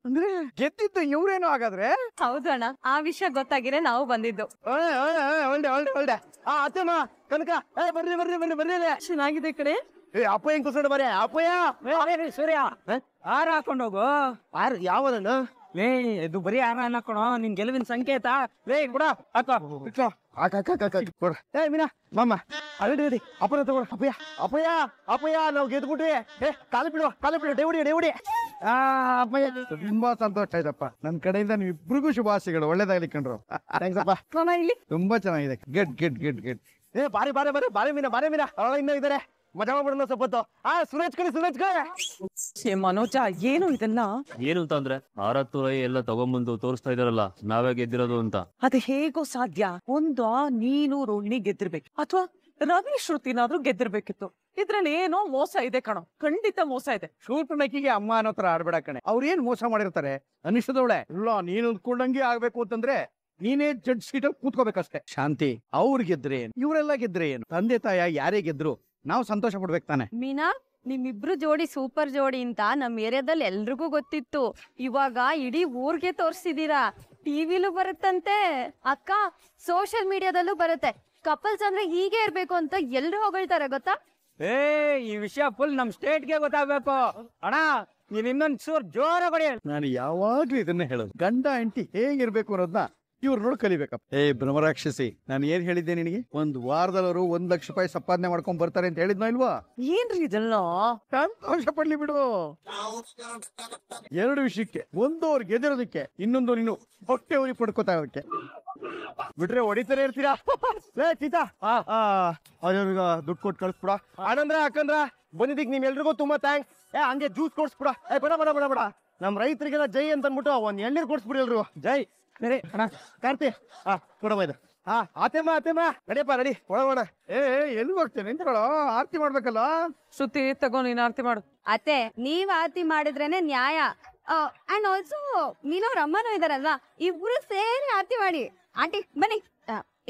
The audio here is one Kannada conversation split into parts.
ಅಂದ್ರೆ ಗೆದ್ದಿದ್ದು ಇವ್ರೇನು ಹಾಗಾದ್ರೆ? ಹೌದು ಅಣ್ಣ, ಆ ವಿಷಯ ಗೊತ್ತಾಗಿರೇ ನಾವು ಬಂದಿದ್ದು. ಒಳ್ಳೆ ಅತ್ತಮ್ಮ ಕನಕ ಬರ್ರಿ ಬರ್ರಿ ಬರ್ರಿ ಬರ್ರಿ. ಚೆನ್ನಾಗಿದೆ ಕಡೆ. ಅಪ್ಪ ಹೆಂಗ್ ಕೂತ್ಕೊಂಡು ಬರ್ರಿ ಅಪ್ಪಯ್ಯ. ಸೂರ್ಯ ಹಾರ ಹಾಕೊಂಡೋಗು. ಯಾವದನ್ನ ಲೇ ಇದು ಬರೀ ಹಾರ ಹಾಕೋಣ, ನಿನ್ ಗೆಲುವಿನ ಸಂಕೇತ. ಲೇ ಕೂಡ ಕೊಡ. ಮೀನಾ ಮಾಮ ಅಡಿ ಅಪ್ಪನ ತಗೊಳ. ಅಪ್ಪಯ್ಯ ಅಪ್ಪಯ್ಯ ಅಪ್ಪಯ್ಯ ನಾವು ಗೆದ್ಬಿಟ್ವಿ. ಕಾಲು ಬಿಡು ಡೇವುಡಿ. ಅಪ್ಪಯ್ಯ ತುಂಬಾ ಸಂತೋಷ ಆಯ್ತಪ್ಪ. ನನ್ ಕಡೆಯಿಂದ ನೀವು ಇಬ್ರಿಗೂ ಶುಭಾಶಯಗಳು. ಒಳ್ಳೇದಾಗ್ಲಿ ಕಂಡ್ರು. ಥ್ಯಾಂಕ್ಸ್ ಅಪ್ಪ. ತುಂಬಾ ಚೆನ್ನಾಗಿದೆ. ಗೆಡ್. ಬಾರಿ ಮೀನಾ ಇನ್ನೂ ಇದಾರೆ. ಮಜಾ ಮಾಡ್ಬಿಡೋಣ ಸ್ವಲ್ಪತ್ತು. ಸುರೇಶ್ ಕಡೆ. ಮನೋಜ ಏನು ಇದೆಲ್ಲ? ಏನು ಅಂತ ಅಂದ್ರೆ ಆರತ್ತೂರೈ ಎಲ್ಲ ತಗೊಂಬಂದು ತೋರಿಸ್ತಾ ಇದಾರಲ್ಲ ನಾವೇ ಗೆದ್ದಿರೋದು ಅಂತ. ಅದು ಹೇಗೋ ಸಾಧ್ಯ? ಒಂದು ನೀನು ರೋಹಿಣಿ ಗೆದ್ದಿರ್ಬೇಕು, ಅಥವಾ ರವಿ ಶ್ರುತಿನಾದ್ರೂ ಗೆದ್ದಿರ್ಬೇಕಿತ್ತು. ಇದ್ರಲ್ಲಿ ಏನೋ ಮೋಸ ಇದೆ ಕಣೋ, ಖಂಡಿತ ಮೋಸ ಇದೆ. ಶೂಟನಕ್ಕಿಗೆ ಅಮ್ಮ ಅನ್ನೋ ತರ ಆಡ್ಬೇಡ ಕಣೆ. ಅವ್ರೇನ್ ಮೋಸ ಮಾಡಿರ್ತಾರೆ ಅನಿಸ್ತದವಳೆ. ಇಲ್ಲ ನೀನು ಅಂದ್ಕೊಂಡಂಗೆ ಆಗ್ಬೇಕು ಅಂತಂದ್ರೆ ನೀನೇ ಜಡ್ಜ್ ಸೀಟಲ್ಲಿ ಕೂತ್ಕೋಬೇಕಷ್ಟೇ. ಶಾಂತಿ ಅವ್ರು ಗೆದ್ರೆ ಏನು, ಇವರೆಲ್ಲ ಗೆದ್ರೆ ಏನು, ತಂದೆ ತಾಯ ಯಾರೇ ಗೆದ್ರು ನಾವು ಸಂತೋಷ ಪಡ್ಬೇಕು ತಾನೆ. ಮೀನಾ, ನಿಮ್ಮಿಬ್ರು ಜೋಡಿ ಸೂಪರ್ ಜೋಡಿ ಅಂತ ನಮ್ ಏರಿಯಾದಲ್ಲಿ ಎಲ್ರಿಗೂ ಗೊತ್ತಿತ್ತು. ಇವಾಗ ಇಡೀ ಊರ್ಗೆ ತೋರ್ಸಿದೀರಾ. ಟಿವಿಲೂ ಬರುತ್ತಂತೆ ಅಕ್ಕ, ಸೋಷಿಯಲ್ ಮೀಡಿಯಾದಲ್ಲೂ ಬರುತ್ತೆ. ಕಪಲ್ಸ್ ಅಂದ್ರೆ ಹೀಗೆ ಇರ್ಬೇಕು ಅಂತ ಎಲ್ರು ಹೊಗಳ್ತಾರೆ ಗೊತ್ತಾ? ಈ ವಿಷಯ ಫುಲ್ ನಮ್ ಸ್ಟೇಟ್ಗೆ ಗೊತ್ತಾಗ್ಬೇಕು. ಅಣ್ಣ ನೀನ್ ಇನ್ನೊಂದ್ ಚೂರ್ ಜೋರ ಕೊಡಿ. ನಾನು ಯಾವಾಗ್ಲೂ ಇದನ್ನೇ ಹೇಳೋದು, ಗಂಡ ಹೆಂಡತಿ ಹೇಗಿರ್ಬೇಕು ಅನ್ನೋದನ್ನ ಇವ್ರು ನೋಡಿ ಕಲಿಬೇಕಪ್ಪ. ಬ್ರಹ್ಮರಾಕ್ಷಸಿ, ನಾನು ಏನ್ ಹೇಳಿದ್ದೆ ನಿನಗೆ? 1 ವಾರದಲ್ಲವರು 1 ಲಕ್ಷ ರೂಪಾಯಿ ಸಂಪಾದನೆ ಮಾಡ್ಕೊಂಡ್ ಬರ್ತಾರೆ ಅಂತ ಹೇಳಿದ್ನೋ ಇಲ್ವಾ? ಏನ್ರಿ ಇದೆಲ್ಲ? ಸಂತೋಷ ಪಡ್ಲಿ ಬಿಡು. 2 ವಿಷಯಕ್ಕೆ, ಒಂದು ಅವ್ರು ಗೆದಿರೋದಕ್ಕೆ, ಇನ್ನೊಂದು ನೀನು ಹೊಟ್ಟೆ ಉರಿ ಪಡ್ಕೋತಾ ಇರೋದಕ್ಕೆ. ಬಿಟ್ರೆ ಹೊಡಿತಾನೆ ಇರ್ತೀರಾ. ಚೀತಾ ಅವ್ರಿಗೆ ದುಡ್ಡು ಕೊಟ್ಟು ಕಳ್ಸ್ಬಿಡ. ಆನಂದ್ರ ಅಕ್ಕಂದ್ರ ಬಂದಿದ್ದಕ್ಕೆ ನಿಮ್ಗೆಲ್ರಿಗೂ ತುಂಬಾ ಥ್ಯಾಂಕ್ಸ್. ಹಂಗೆ ಜ್ಯೂಸ್ ಕೊಡ್ಸ್ಬಿಡ. ಬೇಡ ನಮ್ ರೈತರಿಗೆಲ್ಲ ಜೈ ಅಂತ ಅಂದ್ಬಿಟ್ಟು ಒಂದ್ ಎಳ್ನೀರು ಕೊಡ್ಸ್ಬಿಡಿ ಎಲ್ರು. ಜೈ. ಸರಿ ಅಣ್ಣ ಕಾರ್ತಿ ಕೊಡಮ್ಮ ಇದು. ಆತೆಮ್ಮ ನಡಿಯಪ್ಪ ನಡಿ ಒಳಗೋಣ. ಎಲ್ಲಿ ಹೋಗ್ತೇನೆ ನಿಂತ್ಕೊಳ್ಳೋ, ಆರತಿ ಮಾಡ್ಬೇಕಲ್ಲ. ಶ್ರುತಿ ತಗೋ, ನೀನ್ ಆರತಿ ಮಾಡು. ಅತ್ತೆ, ನೀವ್ ಆರತಿ ಮಾಡಿದ್ರೇನೆ ನ್ಯಾಯ. ಅಂಡ್ ಆಲ್ಸೋ ಮೀನವ್ರ ಅಮ್ಮನೂ ಇದಾರಲ್ವಾ, ಇಬ್ರು ಸೇರಿ ಆರತಿ ಮಾಡಿ. ಆಂಟಿ ಬನ್ನಿ.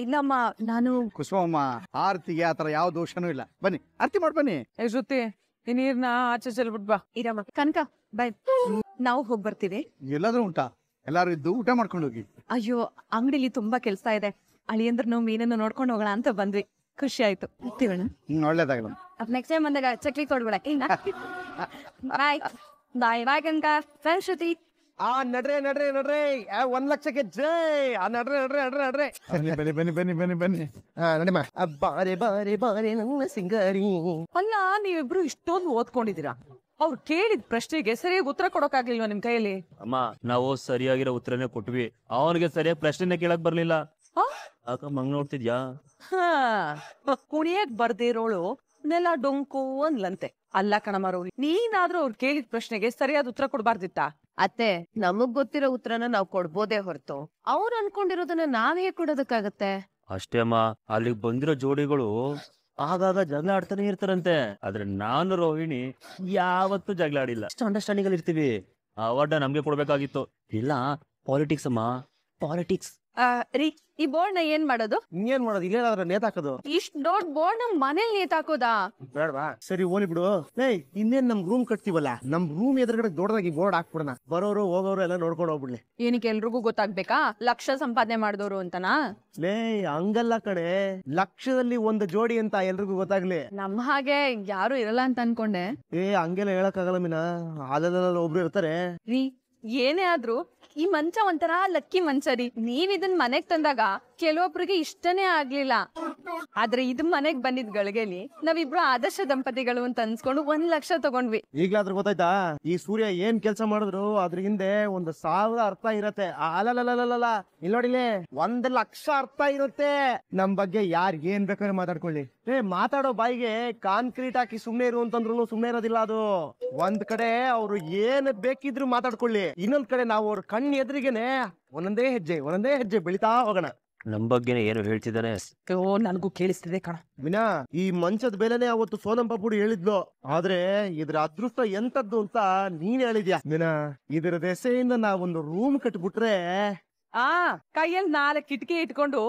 ಇಲ್ಲಮ್ಮ, ನಾನು ಕುಸುಮಮ್ಮ, ಆರತಿಗೆ ಆತರ ಯಾವ ದೋಷನೂ ಇಲ್ಲ. ಬನ್ನಿ ಆರತಿ ಮಾಡ್ ಬನ್ನಿ. ಶ್ರುತಿ, ಈ ನೀರ್ನ ಆಚೆ ಚೆಲ್ಬಿಟ್ ಬಾ. ಇರಮ್ಮ. ಕನಕ ಬಾಯ್. ನಾವು ಹೋಗ್ ಬರ್ತೀವಿ. ಎಲ್ಲಾದ್ರೂ ಉಂಟಾ? ಎಲ್ಲಾರು ಇದ್ದು ಊಟ ಮಾಡ್ಕೊಂಡು ಹೋಗಿ. ಅಯ್ಯೋ, ಅಂಗಡಿಲಿ ತುಂಬಾ ಕೆಲ್ಸ ಇದೆ. ಅಳಿಯಂದ್ರ ನಾವು ಮೀನನ್ನು ನೋಡ್ಕೊಂಡು ಹೋಗೋಣ ಅಂತ ಬಂದ್ವಿ. ಖುಷಿ ಆಯ್ತು. ಒಳ್ಳೇದಾಗಲ್ಲ. ನೆಕ್ಸ್ಟ್ ಟೈಮ್ ಬಂದಾಗ ಚಕ್ಲಿ ಕೊಡ್ಬೇಡ. ಬಾಯ್ ಬಾಯ್ ಕನಕ. ಫ್ರೆಂಡ್ ಶ್ರುತಿ. ನಡ್ರೆ 1 ಲಕ್ಷಕ್ಕೆ ಜೈ. ನಡ್ರೆ. ಬನ್ನಿ. ನಡಿಮ. ಬಾರೆ ನನ್ನ ಸಿಂಗಾರಿ. ಅಲ್ಲ, ನೀವಿಬ್ರು ಇಷ್ಟೊಂದು ಓದ್ಕೊಂಡಿದ್ದೀರಾ, ಅವ್ರು ಕೇಳಿದ ಪ್ರಶ್ನೆಗೆ ಸರಿಯಾಗಿ ಉತ್ತರ ಕೊಡೋಕಾಗ್ಲಿಲ್ವಾ ನಿಮ್ ಕೈಯಲ್ಲಿ? ಅಮ್ಮ, ನಾವು ಸರಿಯಾಗಿರೋ ಉತ್ತರನೇ ಕೊಟ್ವಿ, ಅವನಿಗೆ ಸರಿಯಾಗಿ ಪ್ರಶ್ನೆ ಕೇಳಕ್ ಬರ್ಲಿಲ್ಲ. ಮಂಗ್ ನೋಡ್ತಿದ್ಯಾ? ಕುಣಿಯಕ್ ಬರ್ದಿರೋಳು ನೆಲ ಡೊಂಕು ಅಂದ್ಲಂತೆ. ಅಲ್ಲ ಕಣಮ್ಮ ರೋಹಿ, ನೀನಾದ್ರೂ ಅವ್ರು ಕೇಳಿದ ಪ್ರಶ್ನೆಗೆ ಸರಿಯಾದ ಉತ್ತರ ಕೊಡ್ಬಾರ್ದಿತ್ತ? ಅತ್ತೆ, ನಮಗ್ ಗೊತ್ತಿರೋ ಉತ್ತರನ ನಾವ್ ಕೊಡ್ಬೋದೇ ಹೊರತು ಅವ್ರು ಅನ್ಕೊಂಡಿರೋದನ್ನ ನಾವ್ ಹೇಗ್ ಕೊಡೋದಕ್ಕಾಗತ್ತೆ? ಅಷ್ಟೇ ಅಮ್ಮ, ಅಲ್ಲಿಗೆ ಬಂದಿರೋ ಜೋಡಿಗಳು ಆಗಾಗ ಜಗಳ ಆಡ್ತಾನೆ ಇರ್ತಾರಂತೆ. ಆದ್ರೆ ನಾನು ರೋಹಿಣಿ ಯಾವತ್ತೂ ಜಗಳ ಆಡಿಲ್ಲ. ಅಂಡರ್ಸ್ಟ್ಯಾಂಡಿಂಗ್ ಅಲ್ಲಿ ಇರ್ತೀವಿ. ಆ ಅವಾರ್ಡ್ ನಮ್ಗೆ ಕೊಡ್ಬೇಕಾಗಿತ್ತು. ಇಲ್ಲ ಪಾಲಿಟಿಕ್ಸ್ ಅಮ್ಮ, ಪಾಲಿಟಿಕ್ಸ್. ರೀ, ಈ ಬೋರ್ಡ್ ನ ಏನ್ ಮಾಡೋದು? ಇನ್ನೇನ್ ಮಾಡೋದು? ಇಲ್ಲೇನಾದ್ರೂ ನೇತಾಕೋದು? ಇಷ್ಟ್ ದೊಡ್ಡ ಬೋರ್ಡ್ ನಮ್ ಮನೇಲಿ ನೇತಾಕೋದಾ? ಬೇಡವಾ? ಸರಿ ಓಲಿ ಬಿಡು. ಇನ್ನೇನ್ ನಮ್ ರೂಮ್ ಕಟ್ತೀವಲ್ಲ, ನಮ್ ರೂಮ್ ಎದುರುಗಡೆ ದೊಡ್ಡದಾಗಿ ಬೋರ್ಡ್ ಹಾಕ್ಬಿಡೋಣ. ಬರೋರು ಹೋಗೋರು ಎಲ್ಲ ನೋಡ್ಕೊಂಡು ಹೋಗ್ಬಿಡ್ಲಿ. ಏನಕ್ಕೆ ಎಲ್ರಿಗೂ ಗೊತ್ತಾಗ್ಬೇಕಾ? ಲಕ್ಷ ಸಂಪಾದನೆ ಮಾಡಿದವರು ಅಂತನಾ? ಹಂಗಲ್ಲ ಕಣೆ, ಲಕ್ಷದಲ್ಲಿ 1 ಜೋಡಿ ಅಂತ ಎಲ್ರಿಗೂ ಗೊತ್ತಾಗ್ಲಿ. ನಮ್ಮ ಹಾಗೆ ಯಾರು ಇರಲ್ಲ ಅಂತ ಅನ್ಕೊಂಡೆ. ಹಂಗೆಲ್ಲ ಹೇಳಕ್ಕಾಗಲ್ಲ ಮೀನಾ, ಅದೆಲ್ಲ ಒಬ್ರು ಇರ್ತಾರೆ. ರೀ, ಏನೇ ಆದ್ರೂ ಈ ಮಂಚ ಒಂಥರ ಲಕ್ಕಿ ಮಂಚ ರೀ. ನೀವ್ ಇದನ್ ಮನೆಗ್ ತಂದಾಗ ಕೆಲವೊಬ್ರಿಗೆ ಇಷ್ಟನೇ ಆಗ್ಲಿಲ್ಲ. ಆದ್ರೆ ಇದು ಮನೆಗ್ ಬಂದಿದ್ ಗಳಿಗೆಲಿ ನಾವಿಬ್ರು ಆದರ್ಶ ದಂಪತಿಗಳು ಅಂತ ಅನ್ಸ್ಕೊಂಡು 1 ಲಕ್ಷ ತಗೊಂಡ್ವಿ. ಈಗ್ಲಾದ್ರೂ ಗೊತ್ತಾಯ್ತಾ? ಈ ಸೂರ್ಯ ಏನ್ ಕೆಲ್ಸ ಮಾಡಿದ್ರು ಅದ್ರ ಹಿಂದೆ 1,000 ಅರ್ಥ ಇರತ್ತೆ. ಅಲ್ಲಲ್ಲ, ಇಲ್ಲಿ ನೋಡಿಲಿ, 1 ಲಕ್ಷ ಅರ್ಥ ಇರುತ್ತೆ. ನಮ್ ಬಗ್ಗೆ ಯಾರ್ ಏನ್ ಬೇಕಾದ್ರೆ ಮಾತಾಡ್ಕೊಳ್ಳಿ. ಮಾತಾಡೋ ಬಾಯಿಗೆ ಕಾಂಕ್ರೀಟ್ ಹಾಕಿ ಸುಮ್ನೆ ಇರು ಅಂತಂದ್ರು ಸುಮ್ನೆ ಇರೋದಿಲ್ಲ. ಅದು ಒಂದ್ ಕಡೆ ಅವ್ರು ಏನ್ ಬೇಕಿದ್ರು ಮಾತಾಡ್ಕೊಳ್ಳಿ, ಇನ್ನೊಂದ್ ಕಡೆ ನಾವು ಅವ್ರ ಕಣ್ಣು ಎದುರಿಗೆನೆ ಒಂದೊಂದೇ ಹೆಜ್ಜೆ ಬೆಳಿತಾ ಹೋಗೋಣ. ನಮ್ ಬಗ್ಗೆನೆ ಏನು ಹೇಳ್ತಿದ್ದಾನೆ? ನನಗೂ ಕೇಳಿಸ್ತಿದೆ ಕಣ. ವಿನಾ, ಈ ಮಂಚದ ಬೆಲೆನೆ ಅವತ್ತು ಸೋನಂ ಪಾಪುಡಿ ಹೇಳಿದ್ಲು. ಆದ್ರೆ ಇದ್ರ ಅದೃಷ್ಟ ಎಂತದ್ದು ಅಂತ ನೀನ್ ಹೇಳಿದ್ಯಾ ವಿನಾ. ಇದರ ದೆಸೆಯಿಂದ ನಾವೊಂದು ರೂಮ್ ಕಟ್ಬಿಟ್ರೆ, ಕೈಯಲ್ಲಿ 4 ಕಿಟಕಿ ಇಟ್ಕೊಂಡು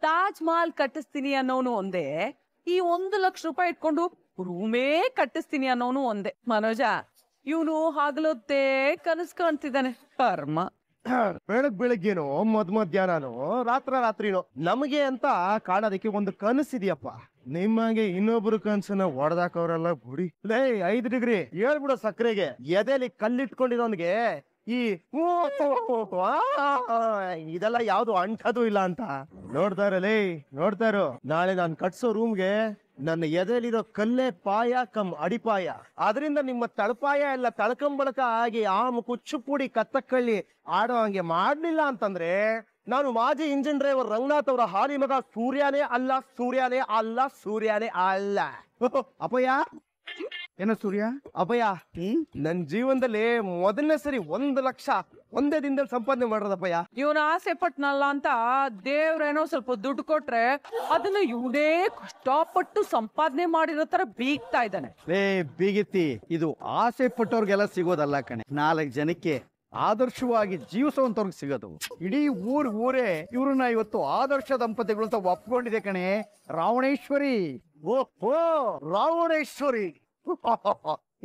ತಾಜ್ ಮಹಲ್ ಕಟ್ಟಿಸ್ತೀನಿ ಅನ್ನೋನು ಒಂದೇ, ಈ 1 ಲಕ್ಷ ರೂಪಾಯಿ ಇಟ್ಕೊಂಡು ರೂಮೇ ಕಟ್ಟಿಸ್ತೀನಿ ಅನ್ನೋನು ಒಂದೇ. ಮನೋಜ, ಇವನು ಹಾಗಲೊತ್ತೇ ಕನಸು ಕಾಣ್ತಿದ್ದಾನೆ. ಕರ್ಮ. ಬೆಳಗ್ಗೇನೋ ಮಧ್ಯಾಹ್ನನೋ ರಾತ್ರಿನೋ ನಮಗೆ ಅಂತ ಕಾಣೋದಕ್ಕೆ ಒಂದು ಕನಸಿದೆಯಪ್ಪ. ನಿಮಗೆ ಇನ್ನೊಬ್ರು ಕನ್ಸನ್ನ ಹೊಡೆದಾಕವ್ರಲ್ಲ ಬುಡಿ. ಲೇ 5 ಡಿಗ್ರಿ ಹೇಳ್ಬಿಡೋ ಸಕ್ಕರೆಗೆ ಎದೆಲಿ ಕಲ್ಲಿಟ್ಕೊಂಡಿರೋನ್ಗೆ ಈ ಇದೆಲ್ಲ ಯಾವ್ದು ಅಂಟದು ಇಲ್ಲ ಅಂತ ನೋಡ್ತಾರಲೇ. ನೋಡ್ತಾರೋ ನಾಳೆ ನಾನ್ ಕಟ್ಸೋ ರೂಮ್ಗೆ ನನ್ನ ಎದೆಲಿರೋ ಕಲ್ಲೇ ಪಾಯ ಕಮ್ ಅಡಿಪಾಯ. ಅದರಿಂದ ನಿಮ್ಮ ತಳಪಾಯ ಎಲ್ಲ ತಳ್ಕಂಬಳಕ ಆಗಿ ಆಮು ಕುಚ್ಚು ಪುಡಿ ಕತ್ತಕ್ಕಳ್ಳಿ ಆಡೋ ಹಂಗೆ ಮಾಡ್ಲಿಲ್ಲ ಅಂತಂದ್ರೆ ನಾನು ಮಾಜಿ ಇಂಜಿನ್ ಡ್ರೈವರ್ ರಂಗನಾಥ್ ಅವರ ಹಾಲಿ ಮಗ ಸೂರ್ಯನೇ ಅಲ್ಲ. ಅಪ್ಪಯ್ಯ ಏನೋ ಸೂರ್ಯ ಅಪ್ಪಯ್ಯ, ನನ್ ಜೀವನದಲ್ಲಿ ಮೊದಲನೇ ಸರಿ 1 ಲಕ್ಷ ಒಂದೇ ದಿನದಲ್ಲಿ ಸಂಪಾದನೆ ಮಾಡೋದಪ್ಪಯ್ಯ. ಇವನ ಆಸೆ ಪಟ್ನಲ್ಲ ಅಂತ ದೇವ್ರೇನೋ ಸ್ವಲ್ಪ ದುಡ್ಡು ಕೊಟ್ರೆ ಅದನ್ನ ಇವನೇ ಕಷ್ಟಪಟ್ಟು ಸಂಪಾದನೆ ಮಾಡಿರೋ ತರ ಬೀಗ್ತಾ ಇದ್ದಾನೆ. ಬೀಗಿತಿ, ಇದು ಆಸೆ ಪಟ್ಟವ್ರಿಗೆಲ್ಲ ಸಿಗೋದಲ್ಲ ಕಣೆ, 4 ಜನಕ್ಕೆ ಆದರ್ಶವಾಗಿ ಜೀವಿಸುವಂತವ್ರಿಗೆ ಸಿಗೋದು. ಇಡೀ ಊರೇ ಇವ್ರನ್ನ ಇವತ್ತು ಆದರ್ಶ ದಂಪತಿಗಳು ಅಂತ ಒಪ್ಕೊಂಡಿದೆ ಕಣೆ. ರಾವಣೇಶ್ವರಿ. ಓ ರಾವಣೇಶ್ವರಿ,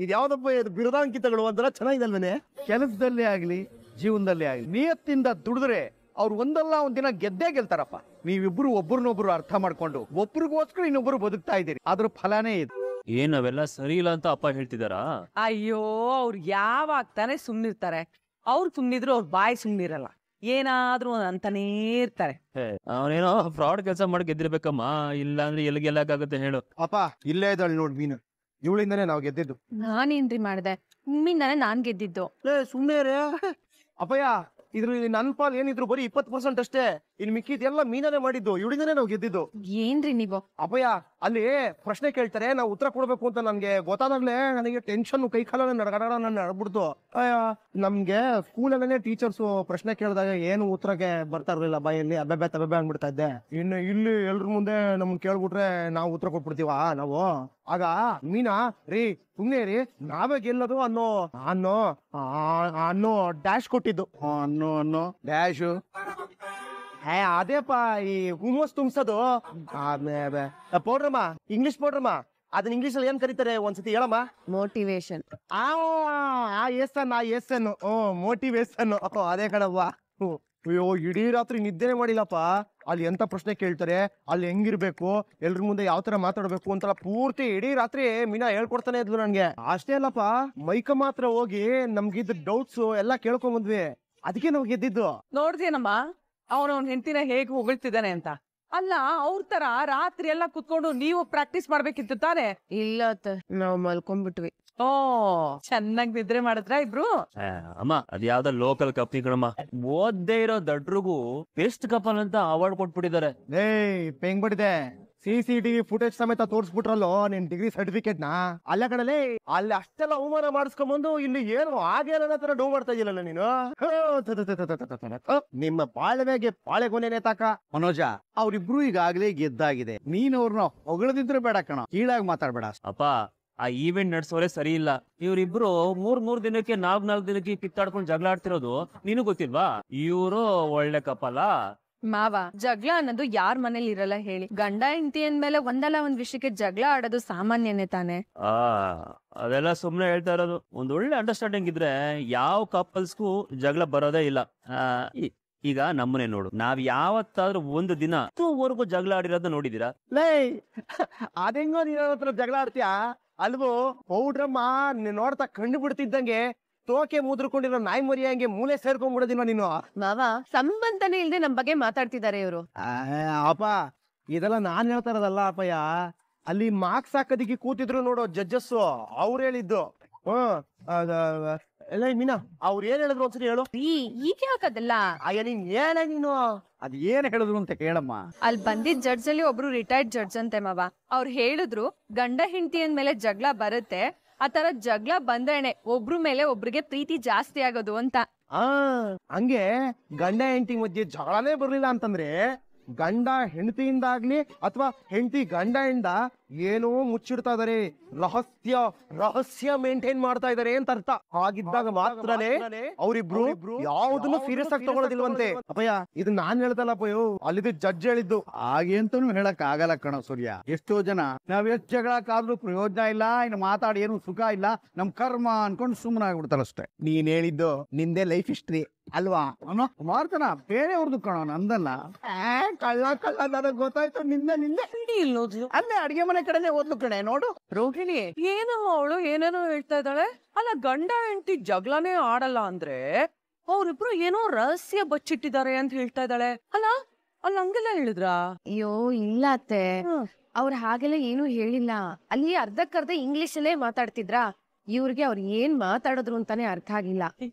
ಇದ್ಯಾವ್ದಪ್ಪ ಇದು ಬಿರುದಾಂಕಿತಗಳು ಒಂಥರ ಚೆನ್ನಾಗಿದಲ್ವೇನೆ. ಕೆಲಸದಲ್ಲೇ ಆಗ್ಲಿ ಜೀವನದಲ್ಲೇ ಆಗ್ಲಿ ನಿಯತ್ತಿಂದ ದುಡಿದ್ರೆ ಅವ್ರು ಒಂದಲ್ಲ ಒಂದಿನ ಗೆದ್ದೇ ಗೆಲ್ತಾರಪ್ಪ. ನೀವಿಬ್ರು ಒಬ್ರನ್ನೊಬ್ರು ಅರ್ಥ ಮಾಡ್ಕೊಂಡು ಒಬ್ರಿಗೋಸ್ಕರ ಇನ್ನೊಬ್ರು ಬದುಕ್ತಾ ಇದ್ದೀರಿ, ಅದ್ರ ಫಲನೇ ಇದು. ಏನ್ ಅವೆಲ್ಲ ಸರಿ ಇಲ್ಲ ಅಂತ ಅಪ್ಪ ಹೇಳ್ತಿದಾರಾ? ಅಯ್ಯೋ, ಅವ್ರು ಯಾವಾಗ ತಾನೇ ಸುಮ್ನಿರ್ತಾರೆ? ಅವ್ರು ಸುಮ್ನಿದ್ರು ಅವ್ರ ಬಾಯಿ ಸುಮ್ನಿರಲ್ಲ, ಏನಾದ್ರೂ ಅಂತಾನೇ ಇರ್ತಾರೆ. ಅವನೇನೋ ಫ್ರಾಡ್ ಕೆಲಸ ಮಾಡಿ ಗೆದ್ದಿರ್ಬೇಕಮ್ಮ, ಇಲ್ಲ ಅಂದ್ರೆ ಎಲ್ಲಿ ಗೆಲ್ಲಕ್ಕಾಗತ್ತೆ ಹೇಳು? ಅಪ್ಪ ಇಲ್ಲೇ ಇದ್ದಾಳೆ ನೋಡ್ ಮೀನು, ಇವಳಿಂದಾನೇ ನಾವು ಗೆದ್ದಿದ್ದು. ನಾನೇನ್ರಿ ಮಾಡ್ದೆ? ನಿಮ್ಮಿಂದಾನೆ ನಾನ್ ಗೆದ್ದಿದ್ದು. ಸುಮ್ನೆ ಅಪ್ಪಯ್ಯ, ಇದ್ರಲ್ಲಿ ನನ್ ಪಾಲ್ ಏನಿದ್ರು ಬರೀ 20% ಅಷ್ಟೇ. ಇನ್ ಮಿಕ್ಕಿದೆಲ್ಲ ಮೀನನೇ ಮಾಡಿದ್ದು, ಇವಳಿಂದಾನೇ ನಾವು ಗೆದ್ದಿದ್ದು. ಏನ್ರಿ ನೀವು? ಅಪ್ಪಯ್ಯ ಅಲ್ಲಿ ಪ್ರಶ್ನೆ ಕೇಳ್ತಾರೆ, ನಾವು ಉತ್ತರ ಕೊಡ್ಬೇಕು ಅಂತ ನನ್ಗೆ ಗೊತ್ತಾದಾಗ್ಲೇ ನನಗೆ ಟೆನ್ಷನ್, ಕೈ ಕಾಲ ನಡ್ಬಿಡ್ತು. ನಮ್ಗೆ ಸ್ಕೂಲಲ್ಲೇ ಟೀಚರ್ಸ್ ಪ್ರಶ್ನೆ ಕೇಳಿದಾಗ ಏನು ಉತ್ತರಕ್ಕೆ ಬರ್ತಾ ಇರ್ಲಿಲ್ಲ, ಬಾಯಲ್ಲಿ ಅಬ್ಬೆ ತಬ್ಬೆ ಅಂದ್ಬಿಡ್ತಾ ಇದ್ದೆ. ಇನ್ನು ಇಲ್ಲಿ ಎಲ್ರ ಮುಂದೆ ನಮ್ಗೆ ಕೇಳ್ಬಿಟ್ರೆ ನಾವು ಉತ್ತರ ಕೊಟ್ಬಿಡ್ತೀವ ನಾವು. ಆಗ ಮೀನಾ ರೀ ಸುಮ್ನೆ ರೀ ನಾವೇ ಗೆಲ್ಲೋದು ಅನ್ನೋ ಡ್ಯಾಶ್ ಕೊಟ್ಟಿದ್ದು. ಅನ್ನೋ ಡ್ಯಾಶ್ ಅದೇಪ್ಪ ಈ ಹುಮ್ಮಸ್ ತುಂಬಿಸೋದು. ಪೌಡ್ರಮ್ಮ, ಇಂಗ್ಲಿಷ್ ಪೌಡ್ರಮ್ಮ, ಅದನ್ನ ಇಂಗ್ಲಿಷ್ ಅಲ್ಲಿ ಏನ್ ಕರೀತಾರೆ ಒಂದ್ಸತಿ ಹೇಳಮ್ಮ? ಮೋಟಿವೇಶನ್. ಮೋಟಿವೇಶನ್ ಅದೇ ಕಣವ್ವ. ಅಯ್ಯೋ ಇಡೀ ರಾತ್ರಿ ನಿದ್ದೆನೆ ಮಾಡಿಲ್ಲಪ್ಪ. ಅಲ್ಲಿ ಎಂತ ಪ್ರಶ್ನೆ ಕೇಳ್ತಾರೆ, ಅಲ್ಲಿ ಹೆಂಗಿರ್ಬೇಕು, ಎಲ್ರ ಮುಂದೆ ಯಾವ ತರ ಮಾತಾಡ್ಬೇಕು ಅಂತ ಪೂರ್ತಿ ಇಡೀ ರಾತ್ರಿ ಮೀನಾ ಹೇಳ್ಕೊಡ್ತಾನೆ ಇದ್ಲು ನನ್ಗೆ. ಅಷ್ಟೇ ಅಲ್ಲಪ್ಪ, ಮೈಕ ಮಾತ್ರ ಹೋಗಿ ನಮ್ಗಿದ್ದ ಡೌಟ್ಸ್ ಎಲ್ಲಾ ಕೇಳ್ಕೊಂಡ್ ಬಂದ್ವಿ, ಅದಕ್ಕೆ ನಾವ್ ಗೆದ್ದಿದ್ದು. ನೋಡ್ದೇನಮ್ಮ ಅವನವನ್ ಹೆಂಡತಿನ ಹೇಗ್ ಹೊಗಳ್ತಿದ್ದಾನೆ ಅಂತ. ಅಲ್ಲ, ಅವ್ರ ತರ ರಾತ್ರಿ ಎಲ್ಲ ಕುತ್ಕೊಂಡು ನೀವು ಪ್ರಾಕ್ಟೀಸ್ ಮಾಡ್ಬೇಕಿತ್ತು ತಾನೆ? ಇಲ್ಲ ನಾವ್ ಮಲ್ಕೊಂಡ್ಬಿಟ್ವಿ. ಓ, ಚೆನ್ನಾಗಿ ನಿದ್ರೆ ಮಾಡಿದ್ರ ಇಬ್ರು? ಅಮ್ಮ ಅದ್ ಯಾವ್ದ ಲೋಕಲ್ ಕಂಪ್ನಿ ಕಣಮ್ಮ, ಓದ್ದೇ ಇರೋ ದಡ್ರಿಗೂ ಬೆಸ್ಟ್ ಕಪಲ್ ಅಂತ ಅವಾರ್ಡ್ ಕೊಟ್ಬಿಟ್ಟಿದ್ದಾರೆ. ಪೆಂಗ್ ಬಿಟ್ಟಿದೆ, CCTV ಫುಟೇಜ್ ಸಮೇತ ತೋರ್ಸ್ಬಿಟ್ರಲ್ಲೋ ನಿನ್ ಡಿಗ್ರಿ ಸರ್ಟಿಫಿಕೇಟ್ ನ. ಅಲ್ಲ ಕಣಲೇ, ಅಲ್ಲಿ ಅಷ್ಟೆಲ್ಲ ಅವಮಾನ ಮಾಡಿಸ್ಕೊಂಡ್ಬಂದು ಇಲ್ಲಿ ಏನು ಹಾಗೆ ನನ್ನ ತರ ಡೋ ಮಾಡ್ತಾ ಇದೀಯಲ್ಲ ನೀನು. ನಿಮ್ಮ ಬಾಳ್ವೆಗೆ ಬಾಳೆಗೊನೆ ತಾಕ. ಮನೋಜ, ಅವ್ರಿಬ್ರು ಈಗಾಗ್ಲೇ ಗೆದ್ದಾಗಿದೆ, ನೀನ್ ಅವ್ರನ್ನ ಹೊಗಳದಿದ್ರೆ ಬೇಡ ಕಣ, ಕೀಳಾಗಿ ಮಾತಾಡ್ಬೇಡ. ಅಪ್ಪ ಆ ಈವೆಂಟ್ ನಡ್ಸೋರೆ ಸರಿ ಇಲ್ಲ. ಇವ್ರಿಬ್ರು 3 ದಿನಕ್ಕೆ 4 ದಿನಕ್ಕೆ ಕಿತ್ತಾಡ್ಕೊಂಡು ಜಗಳ ಆಡ್ತಿರೋದು ನೀನು ಗೊತ್ತಿಲ್ವಾ? ಇವ್ರು ಒಳ್ಳೆ ಕಪಲ. ಮಾವ, ಜಗಳ ಅನ್ನೋದು ಯಾರ ಮನೇಲಿ ಇರಲ್ಲ ಹೇಳಿ? ಗಂಡ ಹೆಂಡತಿ ಅಂದ್ಮೇಲೆ ಒಂದಲ್ಲ ಒಂದ್ ವಿಷಯಕ್ಕೆ ಜಗಳ ಆಡೋದು ಸಾಮಾನ್ಯನೇ ತಾನೆ. ಅದೆಲ್ಲ ಸುಮ್ನೆ ಹೇಳ್ತಾ ಇರೋದು. ಒಂದ್ ಒಳ್ಳೆ ಅಂಡರ್ಸ್ಟ್ಯಾಂಡಿಂಗ್ ಇದ್ರೆ ಯಾವ ಕಪಲ್ಸ್ಗೂ ಜಗಳ ಬರೋದೇ ಇಲ್ಲ. ಈಗ ನಮ್ಮನೆ ನೋಡು, ನಾವ್ ಯಾವತ್ತಾದ್ರೂ ಒಂದು ದಿನವರೆಗೂ ಜಗಳ ಆಡಿರೋದ ನೋಡಿದೀರಾ? ಅದೆಂಗೋ ನೀನ್ ಹತ್ರ ಜಗಳ ಆಡ್ತೀಯಾ ಅಲ್ವೋ? ಪೌಡ್ರಮ್ಮ ನೋಡ್ತಾ ಕಣ್ಣು ಬಿಡ್ತಿದ್ದಂಗೆ ತೋಕೆ ಮುದ್ರಕೊಂಡಿರೋ ನಾಯಿ ಮರಿ ಹಂಗೆ ಮೂಲೆ ಸೇರ್ಕೊಂಡ್ಬಿಡೋದಿನ ನೀನು. ಮಾವ, ಸಂಬಂಧನೇ ಇಲ್ದೆ ನಮ್ ಬಗ್ಗೆ ಮಾತಾಡ್ತಿದ್ದಾರೆ ಇವರು. ಅಪ್ಪ ಇದೆಲ್ಲ ನಾನ್ ಹೇಳ್ತಾ ಇರೋದಲ್ಲ ಅಪ್ಪಯ್ಯ, ಅಲ್ಲಿ ಮಾರ್ಕ್ಸ್ ಹಾಕೋದಿಕ್ಕೆ ಕೂತಿದ್ರು ನೋಡೋ ಜಡ್ಜಸ್, ಅವ್ರು ಹೇಳಿದ್ದು. ಎಲ್ಲ ಮೀನಾ ಅವ್ರು ಏನ್ ಹೇಳಿದ್ರು ಒಂದ್ಸರಿ ಹೇಳು. ಈಗ ಯಾಕದಲ್ಲ? ಅಯ್ಯ ನೀನ್ ಏನ ನೀನು ಅದ್ ಏನ್ ಹೇಳಿದ್ರು ಅಂತ ಕೇಳಮ್ಮ. ಅಲ್ಲಿ ಬಂದಿದ್ ಜಡ್ಜ್ ಅಲ್ಲಿ ಒಬ್ರು ರಿಟೈರ್ಡ್ ಜಡ್ಜ್ ಅಂತೆ ಮಾವ. ಅವ್ರು ಹೇಳಿದ್ರು ಗಂಡ ಹೆಂಡತಿ ಅಂದ್ಮೇಲೆ ಜಗಳ ಬರುತ್ತೆ, ಆ ತರ ಜಗಳ ಬಂದ್ರೇನೆ ಒಬ್ರು ಮೇಲೆ ಒಬ್ರಿಗೆ ಪ್ರೀತಿ ಜಾಸ್ತಿ ಆಗೋದು ಅಂತ. ಹಂಗೆ ಗಂಡ ಹೆಂಡತಿ ಮಧ್ಯೆ ಜಗಳನೇ ಬರ್ಲಿಲ್ಲ ಅಂತಂದ್ರೆ ಗಂಡ ಹೆಂಡತಿಯಿಂದಾಗ್ಲಿ ಅಥವಾ ಹೆಂಡತಿ ಗಂಡದಿಂದ ಏನೋ ಮುಚ್ಚಿಡ್ತಾ ಇದಾರೆ, ರಹಸ್ಯ ಮೇಂಟೈನ್ ಮಾಡ್ತಾ ಇದಾರೆ ಅಂತ ಅರ್ಥ. ಹಾಗಿದ್ದಾಗ ಮಾತ್ರನೇ ಅವರಿಬ್ರು ಯಾವ್ದನ್ನು ಸೀರಿಯಸ್ ಆಗಿ ತಗೊಳ್ಳೋದಿಲ್ವಂತೆ. ಅಪ್ಪಯ್ಯ ಇದು ನಾನ್ ಹೇಳ್ತಲ್ಲಪ್ಪಯ್ಯೋ, ಅಲ್ಲಿದ್ದು ಜಡ್ಜ್ ಹೇಳಿದ್ದು. ಹಾಗೆ ಅಂತಾನು ಹೇಳಕ್ ಆಗಲ್ಲ ಕಣ ಸೂರ್ಯ. ಎಷ್ಟೋ ಜನ ನಾವ್ ಎಷ್ಟ್ ಜಗಳಕ್ಕಾದ್ರೂ ಪ್ರಯೋಜನ ಇಲ್ಲ, ಇನ್ನು ಮಾತಾಡಿ ಏನು ಸುಖ ಇಲ್ಲ, ನಮ್ ಕರ್ಮ ಅನ್ಕೊಂಡು ಸುಮ್ಮನೆ ಆಗ್ಬಿಡ್ತಾರ ಅಷ್ಟೇ. ನೀನ್ ಹೇಳಿದ್ದು ನಿಂದೆ ಲೈಫ್ ಹಿಸ್ಟ್ರಿ ಅಲ್ವಾ? ಅವನು ಮಾಡ್ತಾನ, ಬೇರೆಯವ್ರದ್ದು ಕಣ, ನಂದಲ್ಲ. ಕಳ್ಳ ನನಗ್ ಗೊತ್ತಾಯ್ತು. ನಿಂದೆ ಇಲ್ಲೋದ್ಲು ಅಲ್ಲೇ ಅಡಿಗೆ ಮನೆ ಕಡೆನೆ ಓದ್ಲು ಕಣೆ ನೋಡು. ರೋಹಿಣಿ ಏನೋ ಅವಳು ಏನೇನೋ ಹೇಳ್ತಾ ಇದ್ದಾಳೆ. ಅಲ್ಲ, ಗಂಡ ಹೆಂಡತಿ ಜಗಳನೇ ಆಡಲ್ಲ ಅಂದ್ರೆ ಅವ್ರಿಬ್ರು ಏನೋ ರಹಸ್ಯ ಬಚ್ಚಿಟ್ಟಿದ್ದಾರೆ ಅಂತ ಹೇಳ್ತಾ ಇದ್ದಾಳೆ. ಅಲ್ಲ ಹಂಗೆಲ್ಲ ಹೇಳಿದ್ರಾ? ಅಯ್ಯೋ ಇಲ್ಲ ಅತ್ತೆ, ಅವ್ರು ಹಾಗೆಲ್ಲ ಏನು ಹೇಳಿಲ್ಲ. ಅಲ್ಲಿ ಅರ್ಧಕ್ಕರ್ಧ ಇಂಗ್ಲಿಷ್ ಅಲ್ಲೇ ಮಾತಾಡ್ತಿದ್ರಾ. ಇವ್ರಿಗೆ ಅವ್ರು ಏನ್ ಮಾತಾಡಿದ್ರು ಅಂತಾನೆ ಅರ್ಥ ಆಗಿಲ್ಲ.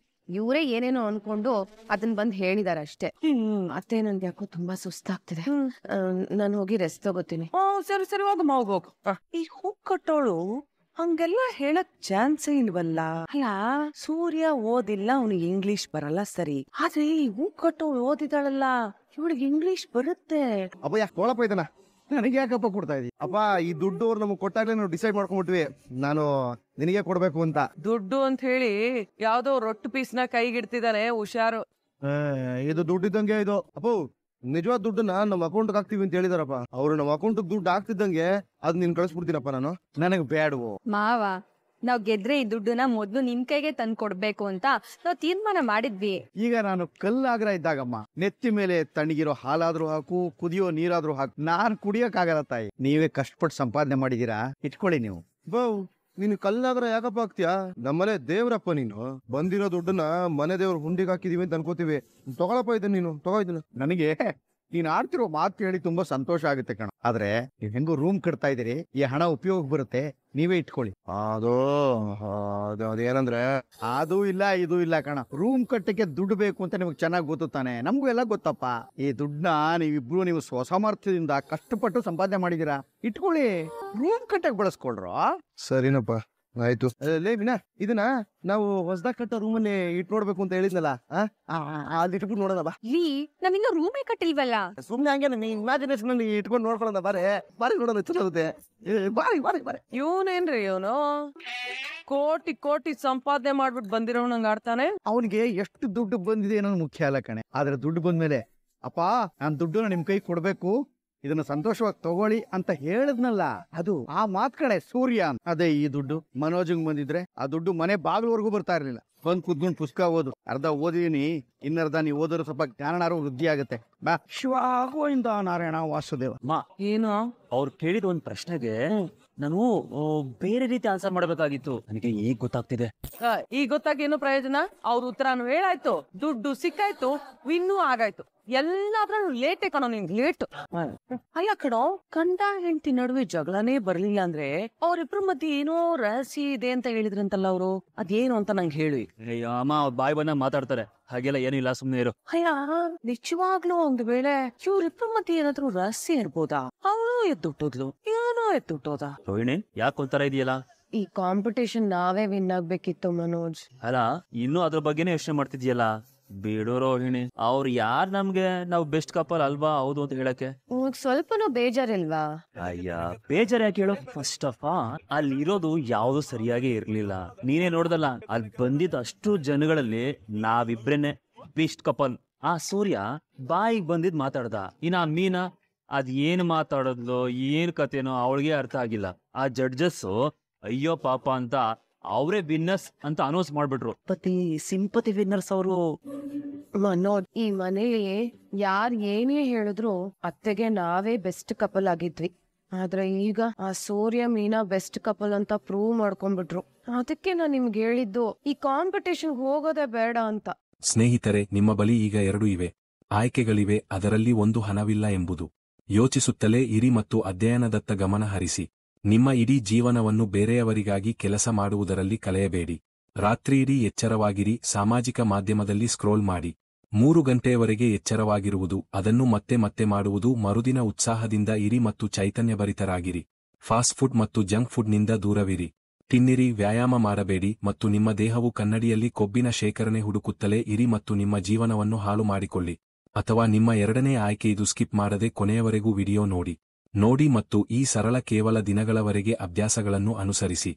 ಇವರೇ ಏನೇನೋ ಅನ್ಕೊಂಡು ಅದನ್ ಬಂದ್ ಹೇಳಿದಾರ ಅಷ್ಟೇ. ಅತ್ತೆ ನನ್ಗೆ ಯಾಕೋ ತುಂಬಾ ಸುಸ್ತಾಗ್ತಿದೆ, ನಾನು ಹೋಗಿ ರೆಸ್ಟ್ ತಗೋತೀನಿ. ಸರಿ ಸರಿ, ಹೋಗಮ್ಮ ಹೋಗು. ಈ ಹೂ ಕಟ್ಟೋಳು ಹಂಗೆಲ್ಲ ಹೇಳಕ್ ಚಾನ್ಸೇ ಇಲ್ವಲ್ಲ. ಅಲ್ಲ, ಸೂರ್ಯ ಓದಿಲ್ಲ, ಅವನಿಗೆ ಇಂಗ್ಲಿಷ್ ಬರಲ್ಲ ಸರಿ, ಆದ್ರೆ ಈ ಹೂ ಕಟ್ಟೋಳು ಓದಿದಾಳಲ್ಲ, ಇವಳಿಗೆ ಇಂಗ್ಲಿಷ್ ಬರುತ್ತೆ. ಅಪ್ಪಯ್ಯ ಕೋಳಪ್ಪ ಇದನ್ನ ನನಗೆ ಯಾಕಪ್ಪ ಕೊಡ್ತಾ ಇದೀಯ? ಅಪ್ಪ ಈ ದುಡ್ಡು ಅವ್ರು ನಮಗ್ ಕೊಟ್ಟಾಗ್ಲೇ ನಾವು ಡಿಸೈಡ್ ಮಾಡ್ಕೊಂಡ್ಬಿಟ್ವಿ ನಾನು ನಿನಗೆ ಕೊಡ್ಬೇಕು ಅಂತ. ದುಡ್ಡು ಅಂತ ಹೇಳಿ ಯಾವ್ದೋ ರೊಟ್ಟು ಪೀಸ್ನ ಕೈಗಿಡ್ತಿದ್ದಾನೆ, ಹುಷಾರು. ಇದು ದುಡ್ಡಿದ್ದಂಗೆ ಇದು. ಅಪ್ಪು ನಿಜವಾದ ದುಡ್ಡನ್ನ ನಮ್ಮ ಅಕೌಂಟ್ ಹಾಕ್ತಿವಿ ಅಂತ ಹೇಳಿದಾರಪ್ಪ. ಅವ್ರು ನಮ್ಮ ಅಕೌಂಟ್ ದುಡ್ಡು ಹಾಕ್ತಿದ್ದಂಗೆ ಅದ್ ನೀನ್ ಕಳಿಸ್ಬಿಡ್ತೀನಪ್ಪ ನಾನು. ನನಗ್ ಬೇಡವು ಮಾವ, ನಾವ್ ಗೆದ್ರೆ ಈ ದುಡ್ಡನ್ನ ಮೊದ್ಲು ನಿಮ್ ಕೈಗೆ ತಂದ್ ಕೊಡ್ಬೇಕು ಅಂತ ನಾವ್ ತೀರ್ಮಾನ ಮಾಡಿದ್ವಿ. ಈಗ ನಾನು ಕಲ್ಲಾಗ್ರ ಇದ್ದಾಗಮ್ಮ, ನೆತ್ತಿ ಮೇಲೆ ತಣ್ಣಗಿರೋ ಹಾಲಾದ್ರೂ ಹಾಕು, ಕುದಿಯೋ ನೀರಾದ್ರೂ ಹಾಕು, ನಾನ್ ಕುಡಿಯಕ್ಕಾಗಲ್ಲ ತಾಯಿ. ನೀವೇ ಕಷ್ಟಪಟ್ಟು ಸಂಪಾದನೆ ಮಾಡಿದೀರಾ, ಇಟ್ಕೊಳ್ಳಿ ನೀವು. ಬೌ ನೀನು ಕಲ್ಲಾಗ್ರ ಯಾಕಪ್ಪ ಆಗ್ತೀಯಾ? ನಮ್ಮನೆ ದೇವ್ರಪ್ಪ ನೀನು. ಬಂದಿರೋ ದುಡ್ಡನ್ನ ಮನೆ ದೇವ್ರ ಹುಂಡಿಗೆ ಹಾಕಿದೀವಿ ಅಂತ ಅನ್ಕೋತೀವಿ. ತಗೊಳಪ್ಪ ಇದನ್ನ, ನೀನು ತಗೋ ಇದನ್ನ. ನನಗೆ ನೀನ್ ಆಡ್ತಿರೋ ಮಾತು ಕೇಳಿ ತುಂಬಾ ಸಂತೋಷ ಆಗುತ್ತೆ ಕಣ. ಆದ್ರೆ ನೀವ್ ಹೆಂಗೋ ರೂಮ್ ಕಟ್ತಾ ಇದೀರಿ, ಈ ಹಣ ಉಪಯೋಗ ಬರುತ್ತೆ, ನೀವೇ ಇಟ್ಕೊಳ್ಳಿ. ಅದೇನಂದ್ರೆ ಅದು ಇಲ್ಲ ಇದು ಇಲ್ಲ ಕಣ. ರೂಮ್ ಕಟ್ಟಕ್ಕೆ ದುಡ್ಡು ಬೇಕು ಅಂತ ನಿಮ್ಗೆ ಚೆನ್ನಾಗಿ ಗೊತ್ತು ತಾನೆ, ನಮಗೂ ಎಲ್ಲ ಗೊತ್ತಪ್ಪ. ಈ ದುಡ್ಡನ್ನ ನೀವಿಬ್ರು ನೀವು ಸ್ವಸಾಮರ್ಥ್ಯದಿಂದ ಕಷ್ಟಪಟ್ಟು ಸಂಪಾದನೆ ಮಾಡಿದೀರಾ, ಇಟ್ಕೊಳ್ಳಿ, ರೂಮ್ ಕಟ್ಟಕ್ಕೆ ಬಳಸ್ಕೊಳ್ರು. ಸರಿನಪ್ಪ, ಆಯ್ತು. ಲೇ ವಿನಾ, ಇದನ್ನ ನಾವು ಹೊಸದಾಗ ಕಟ್ಟೋ ರೂಮಲ್ಲಿ ಇಟ್ ನೋಡ್ಬೇಕು ಅಂತ ಹೇಳಿದ್ನಲ್ಲ, ಅಲ್ಲಿ ಇಟ್ಬಿಟ್ಟು ನೋಡೋಣ ಬಾ. ಲೀ, ನಾವಿನ್ನ ರೂಮೇ ಕಟ್ಟಿಲ್ವಲ್ಲ. ಸುಮ್ನೆ ಹಂಗೆ ನೀನ್ ಇಮ್ಯಾಜಿನೇಷನ್ ಅಲ್ಲಿ ಇಟ್ಕೊಂಡು ನೋಡ್ಕೊಳ್ಳೋಣ. ಬಾರಿ ನೋಡೋಣ, ಚೆನ್ನಾಗುತ್ತೆ. ಬಾರಿ ಇವನೇನ್ರಿ ಇವನು ಕೋಟಿ ಕೋಟಿ ಸಂಪಾದನೆ ಮಾಡ್ಬಿಟ್ಟು ಬಂದಿರೋನಂಗ ಆಡ್ತಾನೆ. ಅವನಿಗೆ ಎಷ್ಟು ದುಡ್ಡು ಬಂದಿದೆ ಅನ್ನೋದು ಮುಖ್ಯ ಅಲ್ಲ ಕಣೆ, ಆದ್ರೆ ದುಡ್ಡು ಬಂದ್ಮೇಲೆ ಅಪ್ಪ ನಾನ್ ದುಡ್ಡನ್ನ ನಿಮ್ ಕೈ ಕೊಡ್ಬೇಕು, ಇದನ್ನ ಸಂತೋಷವಾಗಿ ತಗೊಳ್ಳಿ ಅಂತ ಹೇಳಿದ್ನಲ್ಲ, ಅದು ಆ ಮಾತ್ ಕಡೆ ಸೂರ್ಯ. ಅದೇ ಈ ದುಡ್ಡು ಮನೋಜಂಗ್ ಬಂದಿದ್ರೆ ಆ ದುಡ್ಡು ಮನೆ ಬಾಗ್ಲವರೆಗೂ ಬರ್ತಾ ಇರ್ಲಿಲ್ಲ. ಬಂದ್ ಕುದ್ಕೊಂಡು ಪುಸ್ತಕ ಓದು, ಅರ್ಧ ಓದಿದೀನಿ, ಇನ್ನರ್ಧ ನೀವು ಓದೋರು ಸ್ವಲ್ಪ ಜ್ಞಾನಾರು ವೃದ್ಧಿ ಆಗುತ್ತೆ. ಬಾ. ಶಿವಾಗೋಯಿಂದ ನಾರಾಯಣ ವಾಸುದೇವ. ಏನು ಅವ್ರು ಕೇಳಿದ ಒಂದ್ ಪ್ರಶ್ನೆಗೆ ನಾನು ಬೇರೆ ರೀತಿ ಆನ್ಸರ್ ಮಾಡ್ಬೇಕಾಗಿತ್ತು. ನನಗೆ ಈಗ ಗೊತ್ತಾಗ್ತಿದೆ. ಈಗ ಗೊತ್ತಾಗಿ ಏನು ಪ್ರಯೋಜನ? ಅವ್ರ ಉತ್ತರನು ಹೇಳಾಯ್ತು, ದುಡ್ಡು ಸಿಕ್ಕಾಯ್ತು, ಇನ್ನೂ ಆಗಾಯ್ತು. ಎಲ್ಲಾದ್ರೂ ಲೇಟೇ ಕಣೋ, ನಿಂಗೆ ಲೇಟ್. ಅಲ್ಲ ಕಣೋ, ಗಂಡ ಹೆಂಡತಿ ನಡುವೆ ಜಗಳನೇ ಬರ್ಲಿಲ್ಲ ಅಂದ್ರೆ ಅವ್ರಿಬ್ರು ಮಧ್ಯೆ ಏನೋ ರಹಸ್ಯ ಇದೆ ಅಂತ ಹೇಳಿದ್ರಂತಲ್ಲ ಅವರು, ಅದೇನು ಅಂತ ನಂಗೆ ಹೇಳಿ. ಅಮ್ಮ ಬಾಯ್ ಬಂದ ಮಾತಾಡ್ತಾರೆ, ಹಾಗೆಲ್ಲ ಏನಿಲ್ಲ, ಸುಮ್ನೆ ಇರು. ಅಯ್ಯ, ನಿಜವಾಗ್ಲೂ ಒಂದು ವೇಳೆ ಇವ್ರಿಬ್ರು ಮಧ್ಯೆ ಏನಾದ್ರು ರಹಸ್ಯ ಇರ್ಬೋದಾ? ಅವಳು ಎದ್ದುಟ್ಟೋದ್ಲು, ಏನೋ ಎದ್ದುಟ್ಟೋದ. ರೋಹಿಣಿ ಯಾಕೆ ಒಂಥರ ಇದೆಯಲ್ಲ? ಈ ಕಾಂಪಿಟೇಷನ್ ನಾವೇ ವಿನ್ ಆಗ್ಬೇಕಿತ್ತು ಮನೋಜ್. ಅಲ್ಲ, ಇನ್ನೂ ಅದ್ರ ಬಗ್ಗೆನೇ ಯೋಚನೆ ಮಾಡ್ತಿದ್ಯಲ್ಲ. ಬಿಡು ರೋಹಿಣಿ, ಅವ್ರು ಯಾರ್ ನಮ್ಗೆ ನಾವು ಬೆಸ್ಟ್ ಕಪಲ್ ಅಲ್ವಾ ಹೌದು ಅಂತ ಹೇಳಕ್ಕೆ ಸ್ವಲ್ಪನೂ ಬೇಜಾರಿಲ್ವಾ? ಅಯ್ಯ, ಬೇಜಾರ್ ಯಾಕೆ ಹೇಳು? ಫಸ್ಟ್ ಆಫ್ ಆಲ್ ಅಲ್ಲಿ ಇರೋದು ಯಾವ್ದು ಸರಿಯಾಗಿ ಇರ್ಲಿಲ್ಲ. ನೀನೇ ನೋಡ್ದಲ್ಲ, ಅಲ್ಲಿ ಬಂದಿದ್ದ ಅಷ್ಟು ಜನಗಳಲ್ಲಿ ನಾವಿಬ್ರೇನೆ ಬೆಸ್ಟ್ ಕಪಲ್. ಆ ಸೂರ್ಯ ಬಾಯಿಗೆ ಬಂದಿದ್ ಮಾತಾಡ್ದ, ಇನ್ನ ಮೀನಾ ಅದ್ ಏನ್ ಮಾತಾಡೋದ್ಲು, ಏನ್ ಕತೆನೋ ಅವಳಿಗೆ ಅರ್ಥ ಆಗಿಲ್ಲ. ಆ ಜಡ್ಜಸ್ ಅಯ್ಯೋ ಪಾಪ ಅಂತ ಅವರೇ ವಿನ್ನರ್ಸ್ ಅಂತ ಅನೌನ್ಸ್ ಮಾಡ್ಬಿಟ್ರು. ಸಿಂಪತಿ ವಿನ್ನರ್ಸ್ ಅವರು. ಮನೋಜ್, ಈ ಮನೇಲಿ ಯಾರ್ ಏನೇ ಹೇಳಿದ್ರು ಅತ್ತೆಗೆ ನಾವೇ ಬೆಸ್ಟ್ ಕಪಲ್ ಆಗಿದ್ವಿ. ಆದ್ರೆ ಈಗ ಆ ಸೂರ್ಯ ಮೀನಾ ಬೆಸ್ಟ್ ಕಪಲ್ ಅಂತ ಪ್ರೂವ್ ಮಾಡ್ಕೊಂಡ್ಬಿಟ್ರು. ಅದಕ್ಕೆ ನಾನ್ ನಿಮ್ಗೆ ಹೇಳಿದ್ದು ಈ ಕಾಂಪಿಟೇಷನ್ ಹೋಗೋದೇ ಬೇಡ ಅಂತ. ಸ್ನೇಹಿತರೆ, ನಿಮ್ಮ ಬಳಿ ಈಗ 2 ಇವೆ ಆಯ್ಕೆಗಳಿವೆ, ಅದರಲ್ಲಿ ಒಂದು ಹಣವಿಲ್ಲ ಎಂಬುದು. ಯೋಚಿಸುತ್ತಲೇ ಇರಿ ಮತ್ತು ಅಧ್ಯಯನದತ್ತ ಗಮನ ಹರಿಸಿ. ನಿಮ್ಮ ಇಡೀ ಜೀವನವನ್ನು ಬೇರೆಯವರಿಗಾಗಿ ಕೆಲಸ ಮಾಡುವುದರಲ್ಲಿ ಕಳೆಯಬೇಡಿ. ರಾತ್ರಿಯಿಡೀ ಎಚ್ಚರವಾಗಿರಿ, ಸಾಮಾಜಿಕ ಮಾಧ್ಯಮದಲ್ಲಿ ಸ್ಕ್ರೋಲ್ ಮಾಡಿ. 3 ಗಂಟೆಯವರೆಗೆ ಎಚ್ಚರವಾಗಿರುವುದು, ಅದನ್ನು ಮತ್ತೆ ಮತ್ತೆ ಮಾಡುವುದು. ಮರುದಿನ ಉತ್ಸಾಹದಿಂದ ಇರಿ ಮತ್ತು ಚೈತನ್ಯಭರಿತರಾಗಿರಿ. ಫಾಸ್ಟ್ ಫುಡ್ ಮತ್ತು ಜಂಕ್ ಫುಡ್ನಿಂದ ದೂರವಿರಿ. ತಿನ್ನಿರಿ, ವ್ಯಾಯಾಮ ಮಾಡಬೇಡಿ ಮತ್ತು ನಿಮ್ಮ ದೇಹವು ಕನ್ನಡಿಯಲ್ಲಿ ಕೊಬ್ಬಿನ ಶೇಖರಣೆ ಹುಡುಕುತ್ತಲೇ ಇರಿ ಮತ್ತು ನಿಮ್ಮ ಜೀವನವನ್ನು ಹಾಳು ಮಾಡಿಕೊಳ್ಳಿ. ಅಥವಾ ನಿಮ್ಮ ಎರಡನೇ ಆಯ್ಕೆ ಇದು ಸ್ಕಿಪ್ ಮಾಡದೆ ಕೊನೆಯವರೆಗೂ ವಿಡಿಯೋ ನೋಡಿ ಮತ್ತು ಈ ಸರಳ ಕೇವಲ ದಿನಗಳವರೆಗೆ ಅಭ್ಯಾಸಗಳನ್ನು ಅನುಸರಿಸಿ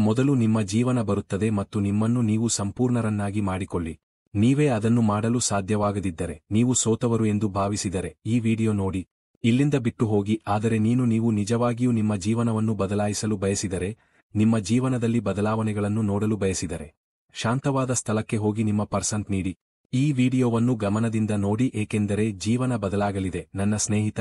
ಮೊದಲು ನಿಮ್ಮ ಜೀವನ ಬರುತ್ತದೆ ಮತ್ತು ನಿಮ್ಮನ್ನು ನೀವು ಸಂಪೂರ್ಣರನ್ನಾಗಿ ಮಾಡಿಕೊಳ್ಳಿ. ನೀವೇ ಅದನ್ನು ಮಾಡಲು ಸಾಧ್ಯವಾಗದಿದ್ದರೆ, ನೀವು ಸೋತವರು ಎಂದು ಭಾವಿಸಿದರೆ ಈ ವಿಡಿಯೋ ನೋಡಿ ಇಲ್ಲಿಂದ ಬಿಟ್ಟು ಹೋಗಿ. ಆದರೆ ನೀವು ನಿಜವಾಗಿಯೂ ನಿಮ್ಮ ಜೀವನವನ್ನು ಬದಲಾಯಿಸಲು ಬಯಸಿದರೆ, ನಿಮ್ಮ ಜೀವನದಲ್ಲಿ ಬದಲಾವಣೆಗಳನ್ನು ನೋಡಲು ಬಯಸಿದರೆ, ಶಾಂತವಾದ ಸ್ಥಳಕ್ಕೆ ಹೋಗಿ ನಿಮ್ಮ ಪರ್ಸೆಂಟ್ ನೀಡಿ. ಈ ವಿಡಿಯೋವನ್ನು ಗಮನದಿಂದ ನೋಡಿ, ಏಕೆಂದರೆ ಜೀವನ ಬದಲಾಗಲಿದೆ ನನ್ನ ಸ್ನೇಹಿತ.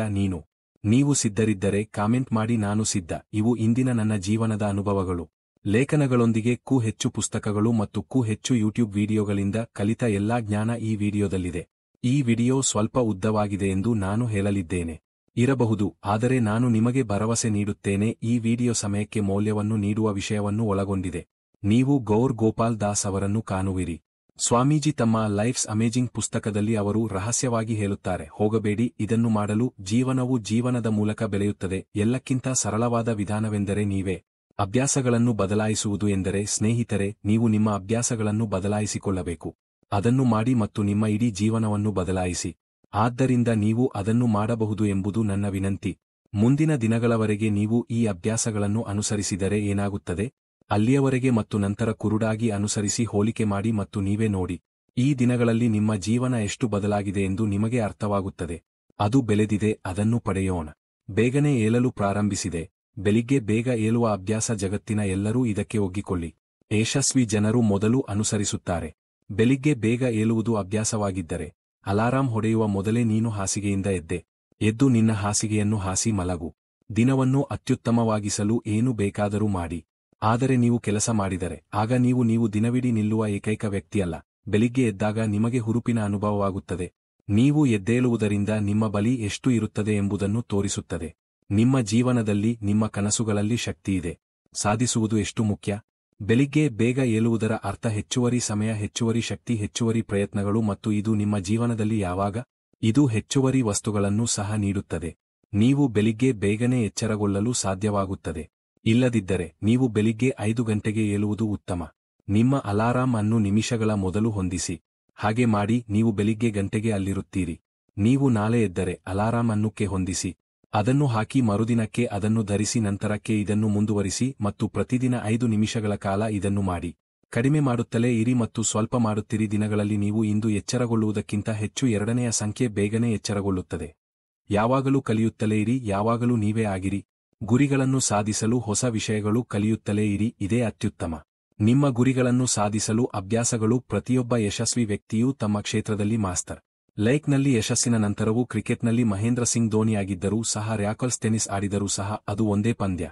ನೀವು ಸಿದ್ಧರಿದ್ದರೆ ಕಾಮೆಂಟ್ ಮಾಡಿ ನಾನು ಸಿದ್ಧ. ಇವು ಇಂದಿನ ನನ್ನ ಜೀವನದ ಅನುಭವಗಳು, ಲೇಖನಗಳೊಂದಿಗೆ ಹೆಚ್ಚು ಪುಸ್ತಕಗಳು ಮತ್ತು ಹೆಚ್ಚು ಯೂಟ್ಯೂಬ್ ವಿಡಿಯೋಗಳಿಂದ ಕಲಿತ ಎಲ್ಲಾ ಜ್ಞಾನ ಈ ವಿಡಿಯೋದಲ್ಲಿದೆ. ಈ ವಿಡಿಯೋ ಸ್ವಲ್ಪ ಉದ್ದವಾಗಿದೆ ಎಂದು ನಾನು ಹೇಳಲಿದ್ದೇನೆ ಇರಬಹುದು, ಆದರೆ ನಾನು ನಿಮಗೆ ಭರವಸೆ ನೀಡುತ್ತೇನೆ ಈ ವಿಡಿಯೋ ಸಮಯಕ್ಕೆ ಮೌಲ್ಯವನ್ನು ನೀಡುವ ವಿಷಯವನ್ನು ಒಳಗೊಂಡಿದೆ. ನೀವು ಗೌರ್ ಗೋಪಾಲ್ ದಾಸ್ ಅವರನ್ನು ಕಾಣುವಿರಿ. ಸ್ವಾಮೀಜಿ ತಮ್ಮ ಲೈಫ್ಸ್ ಅಮೇಜಿಂಗ್ ಪುಸ್ತಕದಲ್ಲಿ ಅವರು ರಹಸ್ಯವಾಗಿ ಹೇಳುತ್ತಾರೆ, ಹೋಗಬೇಡಿ, ಇದನ್ನು ಮಾಡಲು ಜೀವನವು ಜೀವನದ ಮೂಲಕ ಬೆಳೆಯುತ್ತದೆ. ಎಲ್ಲಕ್ಕಿಂತ ಸರಳವಾದ ವಿಧಾನವೆಂದರೆ ನೀವೇ ಅಭ್ಯಾಸಗಳನ್ನು ಬದಲಾಯಿಸುವುದು ಎಂದರೆ ಸ್ನೇಹಿತರೆ, ನೀವು ನಿಮ್ಮ ಅಭ್ಯಾಸಗಳನ್ನು ಬದಲಾಯಿಸಿಕೊಳ್ಳಬೇಕು. ಅದನ್ನು ಮಾಡಿ ಮತ್ತು ನಿಮ್ಮ ಇಡೀ ಜೀವನವನ್ನು ಬದಲಾಯಿಸಿ. ಆದ್ದರಿಂದ ನೀವು ಅದನ್ನು ಮಾಡಬಹುದು ಎಂಬುದು ನನ್ನ ವಿನಂತಿ. ಮುಂದಿನ ದಿನಗಳವರೆಗೆ ನೀವು ಈ ಅಭ್ಯಾಸಗಳನ್ನು ಅನುಸರಿಸಿದರೆ ಏನಾಗುತ್ತದೆ, ಅಲ್ಲಿಯವರೆಗೆ ಮತ್ತು ನಂತರ ಕುರುಡಾಗಿ ಅನುಸರಿಸಿ ಹೋಲಿಕೆ ಮಾಡಿ ಮತ್ತು ನೀವೇ ನೋಡಿ. ಈ ದಿನಗಳಲ್ಲಿ ನಿಮ್ಮ ಜೀವನ ಎಷ್ಟು ಬದಲಾಗಿದೆ ಎಂದು ನಿಮಗೆ ಅರ್ಥವಾಗುತ್ತದೆ. ಅದು ಬೆಳೆದಿದೆ, ಅದನ್ನು ಪಡೆಯೋಣ. ಬೇಗನೆ ಏಳಲು ಪ್ರಾರಂಭಿಸಿದೆ. ಬೆಳಿಗ್ಗೆ ಬೇಗ ಏಳುವ ಅಭ್ಯಾಸ ಜಗತ್ತಿನ ಎಲ್ಲರೂ ಇದಕ್ಕೆ ಒಗ್ಗಿಕೊಳ್ಳಿ. ಯಶಸ್ವಿ ಜನರು ಮೊದಲು ಅನುಸರಿಸುತ್ತಾರೆ. ಬೆಳಿಗ್ಗೆ ಬೇಗ ಏಳುವುದು ಅಭ್ಯಾಸವಾಗಿದ್ದರೆ, ಅಲಾರಾಂ ಹೊಡೆಯುವ ಮೊದಲೇ ನೀನು ಹಾಸಿಗೆಯಿಂದ ಎದ್ದು ನಿನ್ನ ಹಾಸಿಗೆಯನ್ನು ಹಾಸಿ ಮಲಗು. ದಿನವನ್ನು ಅತ್ಯುತ್ತಮವಾಗಿಸಲು ಏನು ಬೇಕಾದರೂ ಮಾಡಿ. ಆದರೆ ನೀವು ಕೆಲಸ ಮಾಡಿದರೆ, ಆಗ ನೀವು ದಿನವಿಡೀ ನಿಲ್ಲುವ ಏಕೈಕ ವ್ಯಕ್ತಿಯಲ್ಲ. ಬೆಳಿಗ್ಗೆ ಎದ್ದಾಗ ನಿಮಗೆ ಹುರುಪಿನ ಅನುಭವವಾಗುತ್ತದೆ. ನೀವು ಎದ್ದೇಳುವುದರಿಂದ ನಿಮ್ಮ ಬಳಿ ಎಷ್ಟು ಇರುತ್ತದೆ ಎಂಬುದನ್ನು ತೋರಿಸುತ್ತದೆ. ನಿಮ್ಮ ಜೀವನದಲ್ಲಿ, ನಿಮ್ಮ ಕನಸುಗಳಲ್ಲಿ ಶಕ್ತಿಯಿದೆ. ಸಾಧಿಸುವುದು ಎಷ್ಟು ಮುಖ್ಯ. ಬೆಳಿಗ್ಗೆ ಬೇಗ ಏಳುವುದರ ಅರ್ಥ ಹೆಚ್ಚುವರಿ ಸಮಯ, ಹೆಚ್ಚುವರಿ ಶಕ್ತಿ, ಹೆಚ್ಚುವರಿ ಪ್ರಯತ್ನಗಳು ಮತ್ತು ಇದು ನಿಮ್ಮ ಜೀವನದಲ್ಲಿ ಯಾವಾಗ ಇದು ಹೆಚ್ಚುವರಿ ವಸ್ತುಗಳನ್ನು ಸಹ ನೀಡುತ್ತದೆ. ನೀವು ಬೆಳಿಗ್ಗೆ ಬೇಗನೆ ಎಚ್ಚರಗೊಳ್ಳಲು ಸಾಧ್ಯವಾಗುತ್ತದೆ. ಇಲ್ಲದಿದ್ದರೆ ನೀವು ಬೆಳಿಗ್ಗೆ 5 ಗಂಟೆಗೆ ಏಳುವುದು ಉತ್ತಮ. ನಿಮ್ಮ ಅಲಾರಾಂ ಅನ್ನು ನಿಮಿಷಗಳ ಮೊದಲು ಹೊಂದಿಸಿ. ಹಾಗೆ ಮಾಡಿ ನೀವು ಬೆಳಿಗ್ಗೆ ಗಂಟೆಗೆ ಅಲ್ಲಿರುತ್ತೀರಿ. ನೀವು ನಾಳೆ ಎದ್ದರೆ ಅಲಾರಾಂ ಅನ್ನುಕ್ಕೆ ಹೊಂದಿಸಿ. ಅದನ್ನು ಹಾಕಿ ಮರುದಿನಕ್ಕೆ ಅದನ್ನು ಧರಿಸಿ, ನಂತರಕ್ಕೆ ಇದನ್ನು ಮುಂದುವರಿಸಿ ಮತ್ತು ಪ್ರತಿದಿನ 5 ನಿಮಿಷಗಳ ಕಾಲ ಇದನ್ನು ಮಾಡಿ. ಕಡಿಮೆ ಮಾಡುತ್ತಲೇ ಇರಿ ಮತ್ತು ಸ್ವಲ್ಪ ಮಾಡುತ್ತಿರಿ. ದಿನಗಳಲ್ಲಿ ನೀವು ಇಂದು ಎಚ್ಚರಗೊಳ್ಳುವುದಕ್ಕಿಂತ ಹೆಚ್ಚು ಎರಡನೆಯ ಸಂಖ್ಯೆ ಬೇಗನೆ ಎಚ್ಚರಗೊಳ್ಳುತ್ತದೆ. ಯಾವಾಗಲೂ ಕಲಿಯುತ್ತಲೇ ಇರಿ, ಯಾವಾಗಲೂ ನೀವೇ ಆಗಿರಿ. ಗುರಿಗಳನ್ನು ಸಾಧಿಸಲು ಹೊಸ ವಿಷಯಗಳು ಕಲಿಯುತ್ತಲೇ ಇರಿ, ಇದೇ ಅತ್ಯುತ್ತಮ. ನಿಮ್ಮ ಗುರಿಗಳನ್ನು ಸಾಧಿಸಲು ಅಭ್ಯಾಸಗಳು. ಪ್ರತಿಯೊಬ್ಬ ಯಶಸ್ವಿ ವ್ಯಕ್ತಿಯೂ ತಮ್ಮ ಕ್ಷೇತ್ರದಲ್ಲಿ ಮಾಸ್ಟರ್. ಲೈಕ್ನಲ್ಲಿ ಯಶಸ್ಸಿನ ನಂತರವೂ ಕ್ರಿಕೆಟ್ನಲ್ಲಿ ಮಹೇಂದ್ರ ಸಿಂಗ್ ಧೋನಿಯಾಗಿದ್ದರೂ ಸಹ, ರ್ಯಾಕಲ್ಸ್ ಟೆನಿಸ್ ಆಡಿದರೂ ಸಹ ಅದು ಒಂದೇ ಪಂದ್ಯ.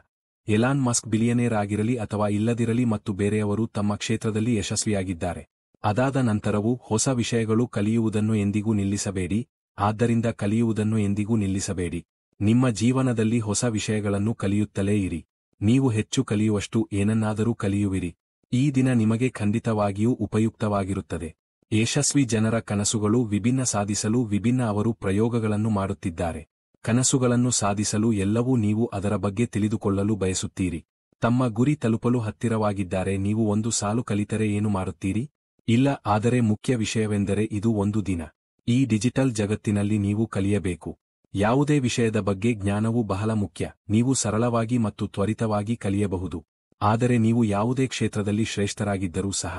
ಎಲಾನ್ ಮಸ್ಕ್ ಬಿಲಿಯನೇರ್ ಆಗಿರಲಿ ಅಥವಾ ಇಲ್ಲದಿರಲಿ ಮತ್ತು ಬೇರೆಯವರು ತಮ್ಮ ಕ್ಷೇತ್ರದಲ್ಲಿ ಯಶಸ್ವಿಯಾಗಿದ್ದಾರೆ. ಅದಾದ ನಂತರವೂ ಹೊಸ ವಿಷಯಗಳು ಕಲಿಯುವುದನ್ನು ಎಂದಿಗೂ ನಿಲ್ಲಿಸಬೇಡಿ. ಆದ್ದರಿಂದ ಕಲಿಯುವುದನ್ನು ಎಂದಿಗೂ ನಿಲ್ಲಿಸಬೇಡಿ. ನಿಮ್ಮ ಜೀವನದಲ್ಲಿ ಹೊಸ ವಿಷಯಗಳನ್ನು ಕಲಿಯುತ್ತಲೇ ಇರಿ. ನೀವು ಹೆಚ್ಚು ಕಲಿಯುವಷ್ಟು ಏನನ್ನಾದರೂ ಕಲಿಯುವಿರಿ. ಈ ದಿನ ನಿಮಗೆ ಖಂಡಿತವಾಗಿಯೂ ಉಪಯುಕ್ತವಾಗಿರುತ್ತದೆ. ಯಶಸ್ವಿ ಜನರ ಕನಸುಗಳು ವಿಭಿನ್ನ. ಸಾಧಿಸಲು ವಿಭಿನ್ನ. ಅವರು ಪ್ರಯೋಗಗಳನ್ನು ಮಾಡುತ್ತಿದ್ದಾರೆ. ಕನಸುಗಳನ್ನು ಸಾಧಿಸಲು ಎಲ್ಲವೂ. ನೀವು ಅದರ ಬಗ್ಗೆ ತಿಳಿದುಕೊಳ್ಳಲು ಬಯಸುತ್ತೀರಿ. ತಮ್ಮ ಗುರಿ ತಲುಪಲು ಹತ್ತಿರವಾಗಿದ್ದಾರೆ. ನೀವು ಒಂದು ಸಾಲು ಕಲಿತರೆ ಏನು ಮಾಡುತ್ತೀರಿ? ಇಲ್ಲ. ಆದರೆ ಮುಖ್ಯ ವಿಷಯವೆಂದರೆ ಇದು ಒಂದು ದಿನ. ಈ ಡಿಜಿಟಲ್ ಜಗತ್ತಿನಲ್ಲಿ ನೀವು ಕಲಿಯಬೇಕು. ಯಾವುದೇ ವಿಷಯದ ಬಗ್ಗೆ ಜ್ಞಾನವು ಬಹಳ ಮುಖ್ಯ. ನೀವು ಸರಳವಾಗಿ ಮತ್ತು ತ್ವರಿತವಾಗಿ ಕಲಿಯಬಹುದು. ಆದರೆ ನೀವು ಯಾವುದೇ ಕ್ಷೇತ್ರದಲ್ಲಿ ಶ್ರೇಷ್ಠರಾಗಿದ್ದರೂ ಸಹ,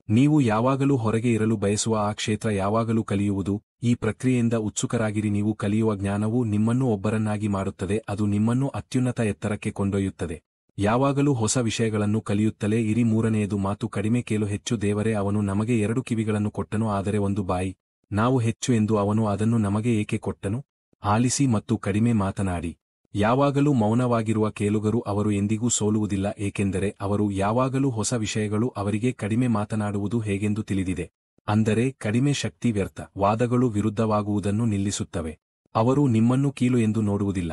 ನೀವು ಯಾವಾಗಲೂ ಹೊರಗೆ ಇರಲು ಬಯಸುವ ಆ ಕ್ಷೇತ್ರ ಯಾವಾಗಲೂ ಕಲಿಯುವುದು. ಈ ಪ್ರಕ್ರಿಯೆಯಿಂದ ಉತ್ಸುಕರಾಗಿರಿ. ನೀವು ಕಲಿಯುವ ಜ್ಞಾನವು ನಿಮ್ಮನ್ನು ಒಬ್ಬರನ್ನಾಗಿ ಮಾಡುತ್ತದೆ. ಅದು ನಿಮ್ಮನ್ನು ಅತ್ಯುನ್ನತ ಎತ್ತರಕ್ಕೆ ಕೊಂಡೊಯ್ಯುತ್ತದೆ. ಯಾವಾಗಲೂ ಹೊಸ ವಿಷಯಗಳನ್ನು ಕಲಿಯುತ್ತಲೇ ಇರಿ. ಮೂರನೆಯದು ಮಾತು ಕಡಿಮೆ ಕೇಳು ಹೆಚ್ಚು. ದೇವರೇ ಅವನು ನಮಗೆ 2 ಕಿವಿಗಳನ್ನು ಕೊಟ್ಟನು, ಆದರೆ ಒಂದು ಬಾಯಿ. ನಾವು ಹೆಚ್ಚು ಎಂದು ಅವನು ಅದನ್ನು ನಮಗೆ ಏಕೆ ಕೊಟ್ಟನು? ಆಲಿಸಿ ಮತ್ತು ಕಡಿಮೆ ಮಾತನಾಡಿ. ಯಾವಾಗಲೂ ಮೌನವಾಗಿರುವ ಕೇಳುಗರು ಅವರು ಎಂದಿಗೂ ಸೋಲುವುದಿಲ್ಲ, ಏಕೆಂದರೆ ಅವರು ಯಾವಾಗಲೂ ಹೊಸ ವಿಷಯಗಳು ಅವರಿಗೆ ಕಡಿಮೆ ಮಾತನಾಡುವುದು ಹೇಗೆಂದು ತಿಳಿದಿದೆ. ಅಂದರೆ ಕಡಿಮೆ ಶಕ್ತಿ ವ್ಯರ್ಥ. ವಾದಗಳು ವಿರುದ್ಧವಾಗುವುದನ್ನು ನಿಲ್ಲಿಸುತ್ತವೆ. ಅವರು ನಿಮ್ಮನ್ನು ಕೀಳು ಎಂದು ನೋಡುವುದಿಲ್ಲ.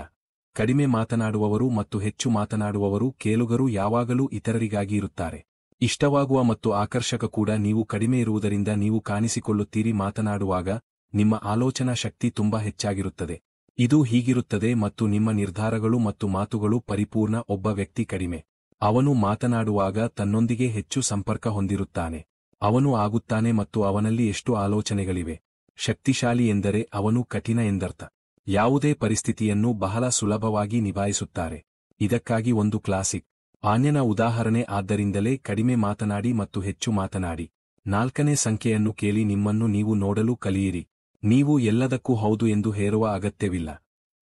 ಕಡಿಮೆ ಮಾತನಾಡುವವರು ಮತ್ತು ಹೆಚ್ಚು ಮಾತನಾಡುವವರು ಕೇಳುಗರು ಯಾವಾಗಲೂ ಇತರರಿಗಾಗಿ ಇರುತ್ತಾರೆ. ಇಷ್ಟವಾಗುವ ಮತ್ತು ಆಕರ್ಷಕ ಕೂಡ. ನೀವು ಕಡಿಮೆ ಇರುವುದರಿಂದ ನೀವು ಕಾಣಿಸಿಕೊಳ್ಳುತ್ತೀರಿ. ಮಾತನಾಡುವಾಗ ನಿಮ್ಮ ಆಲೋಚನಾ ಶಕ್ತಿ ತುಂಬಾ ಹೆಚ್ಚಾಗಿರುತ್ತದೆ. ಇದು ಹೀಗಿರುತ್ತದೆ ಮತ್ತು ನಿಮ್ಮ ನಿರ್ಧಾರಗಳು ಮತ್ತು ಮಾತುಗಳು ಪರಿಪೂರ್ಣ. ಒಬ್ಬ ವ್ಯಕ್ತಿ ಕಡಿಮೆ. ಅವನು ಮಾತನಾಡುವಾಗ ತನ್ನೊಂದಿಗೆ ಹೆಚ್ಚು ಸಂಪರ್ಕ ಹೊಂದಿರುತ್ತಾನೆ. ಅವನು ಆಗುತ್ತಾನೆ ಮತ್ತು ಅವನಲ್ಲಿ ಎಷ್ಟು ಆಲೋಚನೆಗಳಿವೆ. ಶಕ್ತಿಶಾಲಿ ಎಂದರೆ ಅವನು ಕಠಿಣ ಎಂದರ್ಥ. ಯಾವುದೇ ಪರಿಸ್ಥಿತಿಯನ್ನು ಬಹಳ ಸುಲಭವಾಗಿ ನಿಭಾಯಿಸುತ್ತಾರೆ. ಇದಕ್ಕಾಗಿ ಒಂದು ಕ್ಲಾಸಿಕ್ ಆನ್ಯನ ಉದಾಹರಣೆ. ಆದ್ದರಿಂದಲೇ ಕಡಿಮೆ ಮಾತನಾಡಿ ಮತ್ತು ಹೆಚ್ಚು ಮಾತನಾಡಿ. 4ನೇ ಸಂಖ್ಯೆಯನ್ನು ಕೇಳಿ ನಿಮ್ಮನ್ನು ನೀವು ನೋಡಲು ಕಲಿಯಿರಿ. ನೀವು ಎಲ್ಲದಕ್ಕೂ ಹೌದು ಎಂದು ಹೇರುವ ಅಗತ್ಯವಿಲ್ಲ.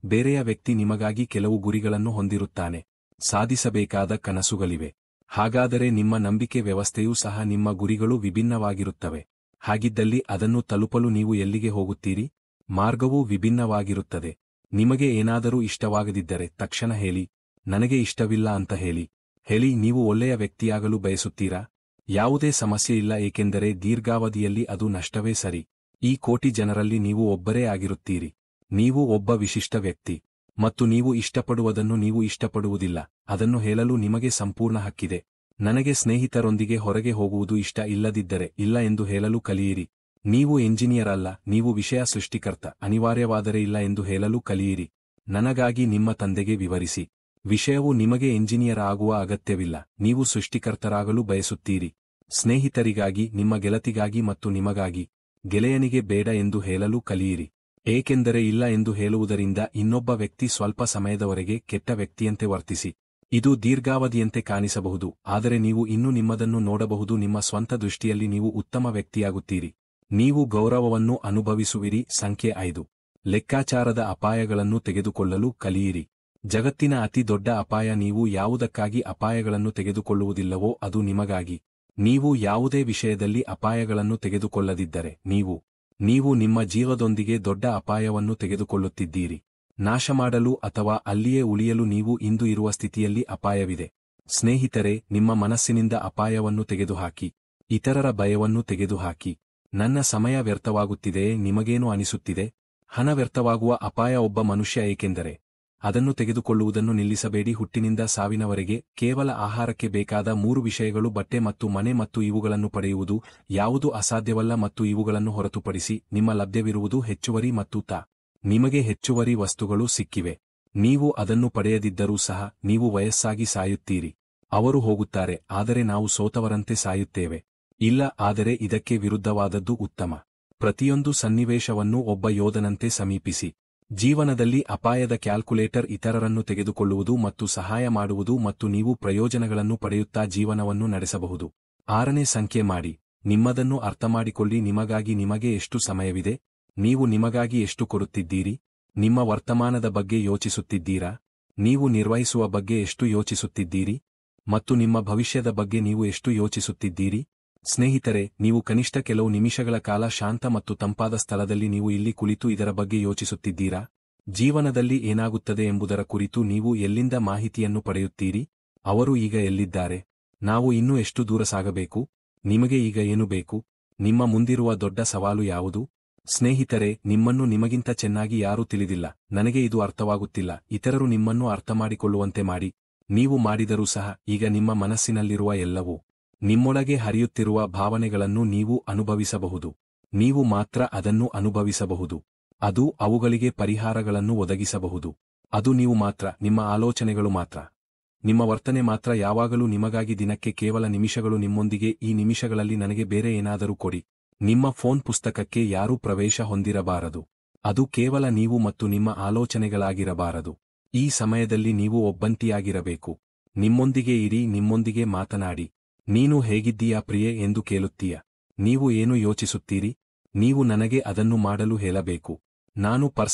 ಬೇರೆಯ ವ್ಯಕ್ತಿ ನಿಮಗಾಗಿ ಕೆಲವು ಗುರಿಗಳನ್ನು ಹೊಂದಿರುತ್ತಾನೆ, ಸಾಧಿಸಬೇಕಾದ ಕನಸುಗಳಿವೆ. ಹಾಗಾದರೆ ನಿಮ್ಮ ನಂಬಿಕೆ ವ್ಯವಸ್ಥೆಯೂ ಸಹ ನಿಮ್ಮ ಗುರಿಗಳು ವಿಭಿನ್ನವಾಗಿರುತ್ತವೆ. ಹಾಗಿದ್ದಲ್ಲಿ ಅದನ್ನು ತಲುಪಲು ನೀವು ಎಲ್ಲಿಗೆ ಹೋಗುತ್ತೀರಿ? ಮಾರ್ಗವೂ ವಿಭಿನ್ನವಾಗಿರುತ್ತದೆ. ನಿಮಗೆ ಏನಾದರೂ ಇಷ್ಟವಾಗದಿದ್ದರೆ ತಕ್ಷಣ ಹೇಳಿ, ನನಗೆ ಇಷ್ಟವಿಲ್ಲ ಅಂತ ಹೇಳಿ. ನೀವು ಒಳ್ಳೆಯ ವ್ಯಕ್ತಿಯಾಗಲು ಬಯಸುತ್ತೀರಾ? ಯಾವುದೇ ಸಮಸ್ಯೆ ಇಲ್ಲ, ಏಕೆಂದರೆ ದೀರ್ಘಾವಧಿಯಲ್ಲಿ ಅದು ನಷ್ಟವೇ ಸರಿ. ಈ ಕೋಟಿ ಜನರಲ್ಲಿ ನೀವು ಒಬ್ಬರೇ ಆಗಿರುತ್ತೀರಿ. ನೀವು ಒಬ್ಬ ವಿಶಿಷ್ಟ ವ್ಯಕ್ತಿ, ಮತ್ತು ನೀವು ಇಷ್ಟಪಡುವುದನ್ನು ನೀವು ಇಷ್ಟಪಡುವುದಿಲ್ಲ. ಅದನ್ನು ಹೇಳಲು ನಿಮಗೆ ಸಂಪೂರ್ಣ ಹಕ್ಕಿದೆ. ನನಗೆ ಸ್ನೇಹಿತರೊಂದಿಗೆ ಹೊರಗೆ ಹೋಗುವುದು ಇಷ್ಟ ಇಲ್ಲದಿದ್ದರೆ ಇಲ್ಲ ಎಂದು ಹೇಳಲು ಕಲಿಯಿರಿ. ನೀವು ಎಂಜಿನಿಯರ್ ಅಲ್ಲ, ನೀವು ವಿಷಯ ಸೃಷ್ಟಿಕರ್ತ. ಅನಿವಾರ್ಯವಾದರೆ ಇಲ್ಲ ಎಂದು ಹೇಳಲು ಕಲಿಯಿರಿ. ನನಗಾಗಿ ನಿಮ್ಮ ತಂದೆಗೆ ವಿವರಿಸಿ. ವಿಷಯವು ನಿಮಗೆ ಎಂಜಿನಿಯರ್ ಆಗುವ ಅಗತ್ಯವಿಲ್ಲ, ನೀವು ಸೃಷ್ಟಿಕರ್ತರಾಗಲು ಬಯಸುತ್ತೀರಿ. ಸ್ನೇಹಿತರಿಗಾಗಿ, ನಿಮ್ಮ ಗೆಳತಿಗಾಗಿ ಮತ್ತು ನಿಮಗಾಗಿ. ಗೆಳೆಯನಿಗೆ ಬೇಡ ಎಂದು ಹೇಳಲು ಕಲಿಯಿರಿ. ಏಕೆಂದರೆ ಇಲ್ಲ ಎಂದು ಹೇಳುವುದರಿಂದ ಇನ್ನೊಬ್ಬ ವ್ಯಕ್ತಿ ಸ್ವಲ್ಪ ಸಮಯದವರೆಗೆ ಕೆಟ್ಟ ವ್ಯಕ್ತಿಯಂತೆ ವರ್ತಿಸಿ. ಇದು ದೀರ್ಘಾವಧಿಯಂತೆ ಕಾಣಿಸಬಹುದು, ಆದರೆ ನೀವು ಇನ್ನೂ ನಿಮ್ಮದನ್ನು ನೋಡಬಹುದು. ನಿಮ್ಮ ಸ್ವಂತ ದೃಷ್ಟಿಯಲ್ಲಿ ನೀವು ಉತ್ತಮ ವ್ಯಕ್ತಿಯಾಗುತ್ತೀರಿ. ನೀವು ಗೌರವವನ್ನು ಅನುಭವಿಸುವಿರಿ. ಸಂಖ್ಯೆ 5 ಲೆಕ್ಕಾಚಾರದ ಅಪಾಯಗಳನ್ನು ತೆಗೆದುಕೊಳ್ಳಲು ಕಲಿಯಿರಿ. ಜಗತ್ತಿನ ಅತಿ ದೊಡ್ಡ ಅಪಾಯ ನೀವು ಯಾವುದಕ್ಕಾಗಿ ಅಪಾಯಗಳನ್ನು ತೆಗೆದುಕೊಳ್ಳುವುದಿಲ್ಲವೋ ಅದು ನಿಮಗಾಗಿ. ನೀವು ಯಾವುದೇ ವಿಷಯದಲ್ಲಿ ಅಪಾಯಗಳನ್ನು ತೆಗೆದುಕೊಳ್ಳದಿದ್ದರೆ ನೀವು ನಿಮ್ಮ ಜೀವದೊಂದಿಗೆ ದೊಡ್ಡ ಅಪಾಯವನ್ನು ತೆಗೆದುಕೊಳ್ಳುತ್ತಿದ್ದೀರಿ. ನಾಶಮಾಡಲು ಅಥವಾ ಅಲ್ಲಿಯೇ ಉಳಿಯಲು ನೀವು ಇಂದು ಇರುವ ಸ್ಥಿತಿಯಲ್ಲಿ ಅಪಾಯವಿದೆ. ಸ್ನೇಹಿತರೆ, ನಿಮ್ಮ ಮನಸ್ಸಿನಿಂದ ಅಪಾಯವನ್ನು ತೆಗೆದುಹಾಕಿ. ಇತರರ ಭಯವನ್ನು ತೆಗೆದುಹಾಕಿ. ನನ್ನ ಸಮಯ ವ್ಯರ್ಥವಾಗುತ್ತಿದೆಯೇ? ನಿಮಗೇನು ಅನಿಸುತ್ತಿದೆ? ಹಣ ವ್ಯರ್ಥವಾಗುವ ಅಪಾಯ ಒಬ್ಬ ಮನುಷ್ಯ, ಏಕೆಂದರೆ ಅದನ್ನು ತೆಗೆದುಕೊಳ್ಳುವುದನ್ನು ನಿಲ್ಲಿಸಬೇಡಿ. ಹುಟ್ಟಿನಿಂದ ಸಾವಿನವರೆಗೆ ಕೇವಲ ಆಹಾರಕ್ಕೆ ಬೇಕಾದ 3 ವಿಷಯಗಳು: ಬಟ್ಟೆ ಮತ್ತು ಮನೆ, ಮತ್ತು ಇವುಗಳನ್ನು ಪಡೆಯುವುದು ಯಾವುದೂ ಅಸಾಧ್ಯವಲ್ಲ. ಮತ್ತು ಇವುಗಳನ್ನು ಹೊರತುಪಡಿಸಿ ನಿಮ್ಮ ಲಭ್ಯವಿರುವುದು ಹೆಚ್ಚುವರಿ, ಮತ್ತು ನಿಮಗೆ ಹೆಚ್ಚುವರಿ ವಸ್ತುಗಳು ಸಿಕ್ಕಿವೆ. ನೀವು ಅದನ್ನು ಪಡೆಯದಿದ್ದರೂ ಸಹ ನೀವು ವಯಸ್ಸಾಗಿ ಸಾಯುತ್ತೀರಿ. ಅವರು ಹೋಗುತ್ತಾರೆ, ಆದರೆ ನಾವು ಸೋತವರಂತೆ ಸಾಯುತ್ತೇವೆ. ಇಲ್ಲ, ಆದರೆ ಇದಕ್ಕೆ ವಿರುದ್ಧವಾದದ್ದು ಉತ್ತಮ. ಪ್ರತಿಯೊಂದು ಸನ್ನಿವೇಶವನ್ನು ಒಬ್ಬ ಯೋಧನಂತೆ ಸಮೀಪಿಸಿ. ಜೀವನದಲ್ಲಿ ಅಪಾಯದ ಕ್ಯಾಲ್ಕುಲೇಟರ್ ಇತರರನ್ನು ತೆಗೆದುಕೊಳ್ಳುವುದು ಮತ್ತು ಸಹಾಯ ಮಾಡುವುದು, ಮತ್ತು ನೀವು ಪ್ರಯೋಜನಗಳನ್ನು ಪಡೆಯುತ್ತಾ ಜೀವನವನ್ನು ನಡೆಸಬಹುದು. 6ನೇ ಸಂಖ್ಯೆ ಮಾಡಿ. ನಿಮ್ಮದನ್ನು ಅರ್ಥಮಾಡಿಕೊಳ್ಳಿ. ನಿಮಗಾಗಿ ನಿಮಗೆ ಎಷ್ಟು ಸಮಯವಿದೆ? ನೀವು ನಿಮಗಾಗಿ ಎಷ್ಟು ಕೊಡುತ್ತಿದ್ದೀರಿ? ನಿಮ್ಮ ವರ್ತಮಾನದ ಬಗ್ಗೆ ಯೋಚಿಸುತ್ತಿದ್ದೀರಾ? ನೀವು ನಿರ್ವಹಿಸುವ ಬಗ್ಗೆ ಎಷ್ಟು ಯೋಚಿಸುತ್ತಿದ್ದೀರಿ? ಮತ್ತು ನಿಮ್ಮ ಭವಿಷ್ಯದ ಬಗ್ಗೆ ನೀವು ಎಷ್ಟು ಯೋಚಿಸುತ್ತಿದ್ದೀರಿ? ಸ್ನೇಹಿತರೆ, ನೀವು ಕನಿಷ್ಠ ಕೆಲವು ನಿಮಿಷಗಳ ಕಾಲ ಶಾಂತ ಮತ್ತು ತಂಪಾದ ಸ್ಥಳದಲ್ಲಿ ನೀವು ಇಲ್ಲಿ ಕುಳಿತು ಇದರ ಬಗ್ಗೆ ಯೋಚಿಸುತ್ತಿದ್ದೀರಾ? ಜೀವನದಲ್ಲಿ ಏನಾಗುತ್ತದೆ ಎಂಬುದರ ಕುರಿತು ನೀವು ಎಲ್ಲಿಂದ ಮಾಹಿತಿಯನ್ನು ಪಡೆಯುತ್ತೀರಿ? ಅವರು ಈಗ ಎಲ್ಲಿದ್ದಾರೆ? ನಾವು ಇನ್ನೂ ಎಷ್ಟು ದೂರ ಸಾಗಬೇಕು? ನಿಮಗೆ ಈಗ ಏನು ಬೇಕು? ನಿಮ್ಮ ಮುಂದಿರುವ ದೊಡ್ಡ ಸವಾಲು ಯಾವುದು? ಸ್ನೇಹಿತರೆ, ನಿಮ್ಮನ್ನು ನಿಮಗಿಂತ ಚೆನ್ನಾಗಿ ಯಾರೂ ತಿಳಿದಿಲ್ಲ. ನನಗೆ ಇದು ಅರ್ಥವಾಗುತ್ತಿಲ್ಲ. ಇತರರು ನಿಮ್ಮನ್ನು ಅರ್ಥಮಾಡಿಕೊಳ್ಳುವಂತೆ ಮಾಡಿ. ನೀವು ಮಾಡಿದರೂ ಸಹ ಈಗ ನಿಮ್ಮ ಮನಸ್ಸಿನಲ್ಲಿರುವ ಎಲ್ಲವೂ, ನಿಮ್ಮೊಳಗೆ ಹರಿಯುತ್ತಿರುವ ಭಾವನೆಗಳನ್ನು ನೀವು ಅನುಭವಿಸಬಹುದು. ನೀವು ಮಾತ್ರ ಅದನ್ನು ಅನುಭವಿಸಬಹುದು. ಅದು ಅವುಗಳಿಗೆ ಪರಿಹಾರಗಳನ್ನು ಒದಗಿಸಬಹುದು. ಅದು ನೀವು ಮಾತ್ರ, ನಿಮ್ಮ ಆಲೋಚನೆಗಳು ಮಾತ್ರ, ನಿಮ್ಮ ವರ್ತನೆ ಮಾತ್ರ. ಯಾವಾಗಲೂ ನಿಮಗಾಗಿ ದಿನಕ್ಕೆ ಕೇವಲ ನಿಮಿಷಗಳು ನಿಮ್ಮೊಂದಿಗೆ. ಈ ನಿಮಿಷಗಳಲ್ಲಿ ನನಗೆ ಬೇರೆ ಏನಾದರೂ ಕೊಡಿ. ನಿಮ್ಮ ಫೋನ್ ಪುಸ್ತಕಕ್ಕೆ ಯಾರೂ ಪ್ರವೇಶ ಹೊಂದಿರಬಾರದು. ಅದು ಕೇವಲ ನೀವು ಮತ್ತು ನಿಮ್ಮ ಆಲೋಚನೆಗಳಾಗಿರಬಾರದು. ಈ ಸಮಯದಲ್ಲಿ ನೀವು ಒಬ್ಬಂಟಿಯಾಗಿರಬೇಕು. ನಿಮ್ಮೊಂದಿಗೆ ಇರಿ, ನಿಮ್ಮೊಂದಿಗೆ ಮಾತನಾಡಿ. ನೀನು ಹೇಗಿದ್ದೀಯಾ ಪ್ರಿಯೆ ಎಂದು ಕೇಳುತ್ತೀಯ. ನೀವು ಏನು ಯೋಚಿಸುತ್ತೀರಿ? ನೀವು ನನಗೆ ಅದನ್ನು ಮಾಡಲು ಹೇಳಬೇಕು. ನಾನು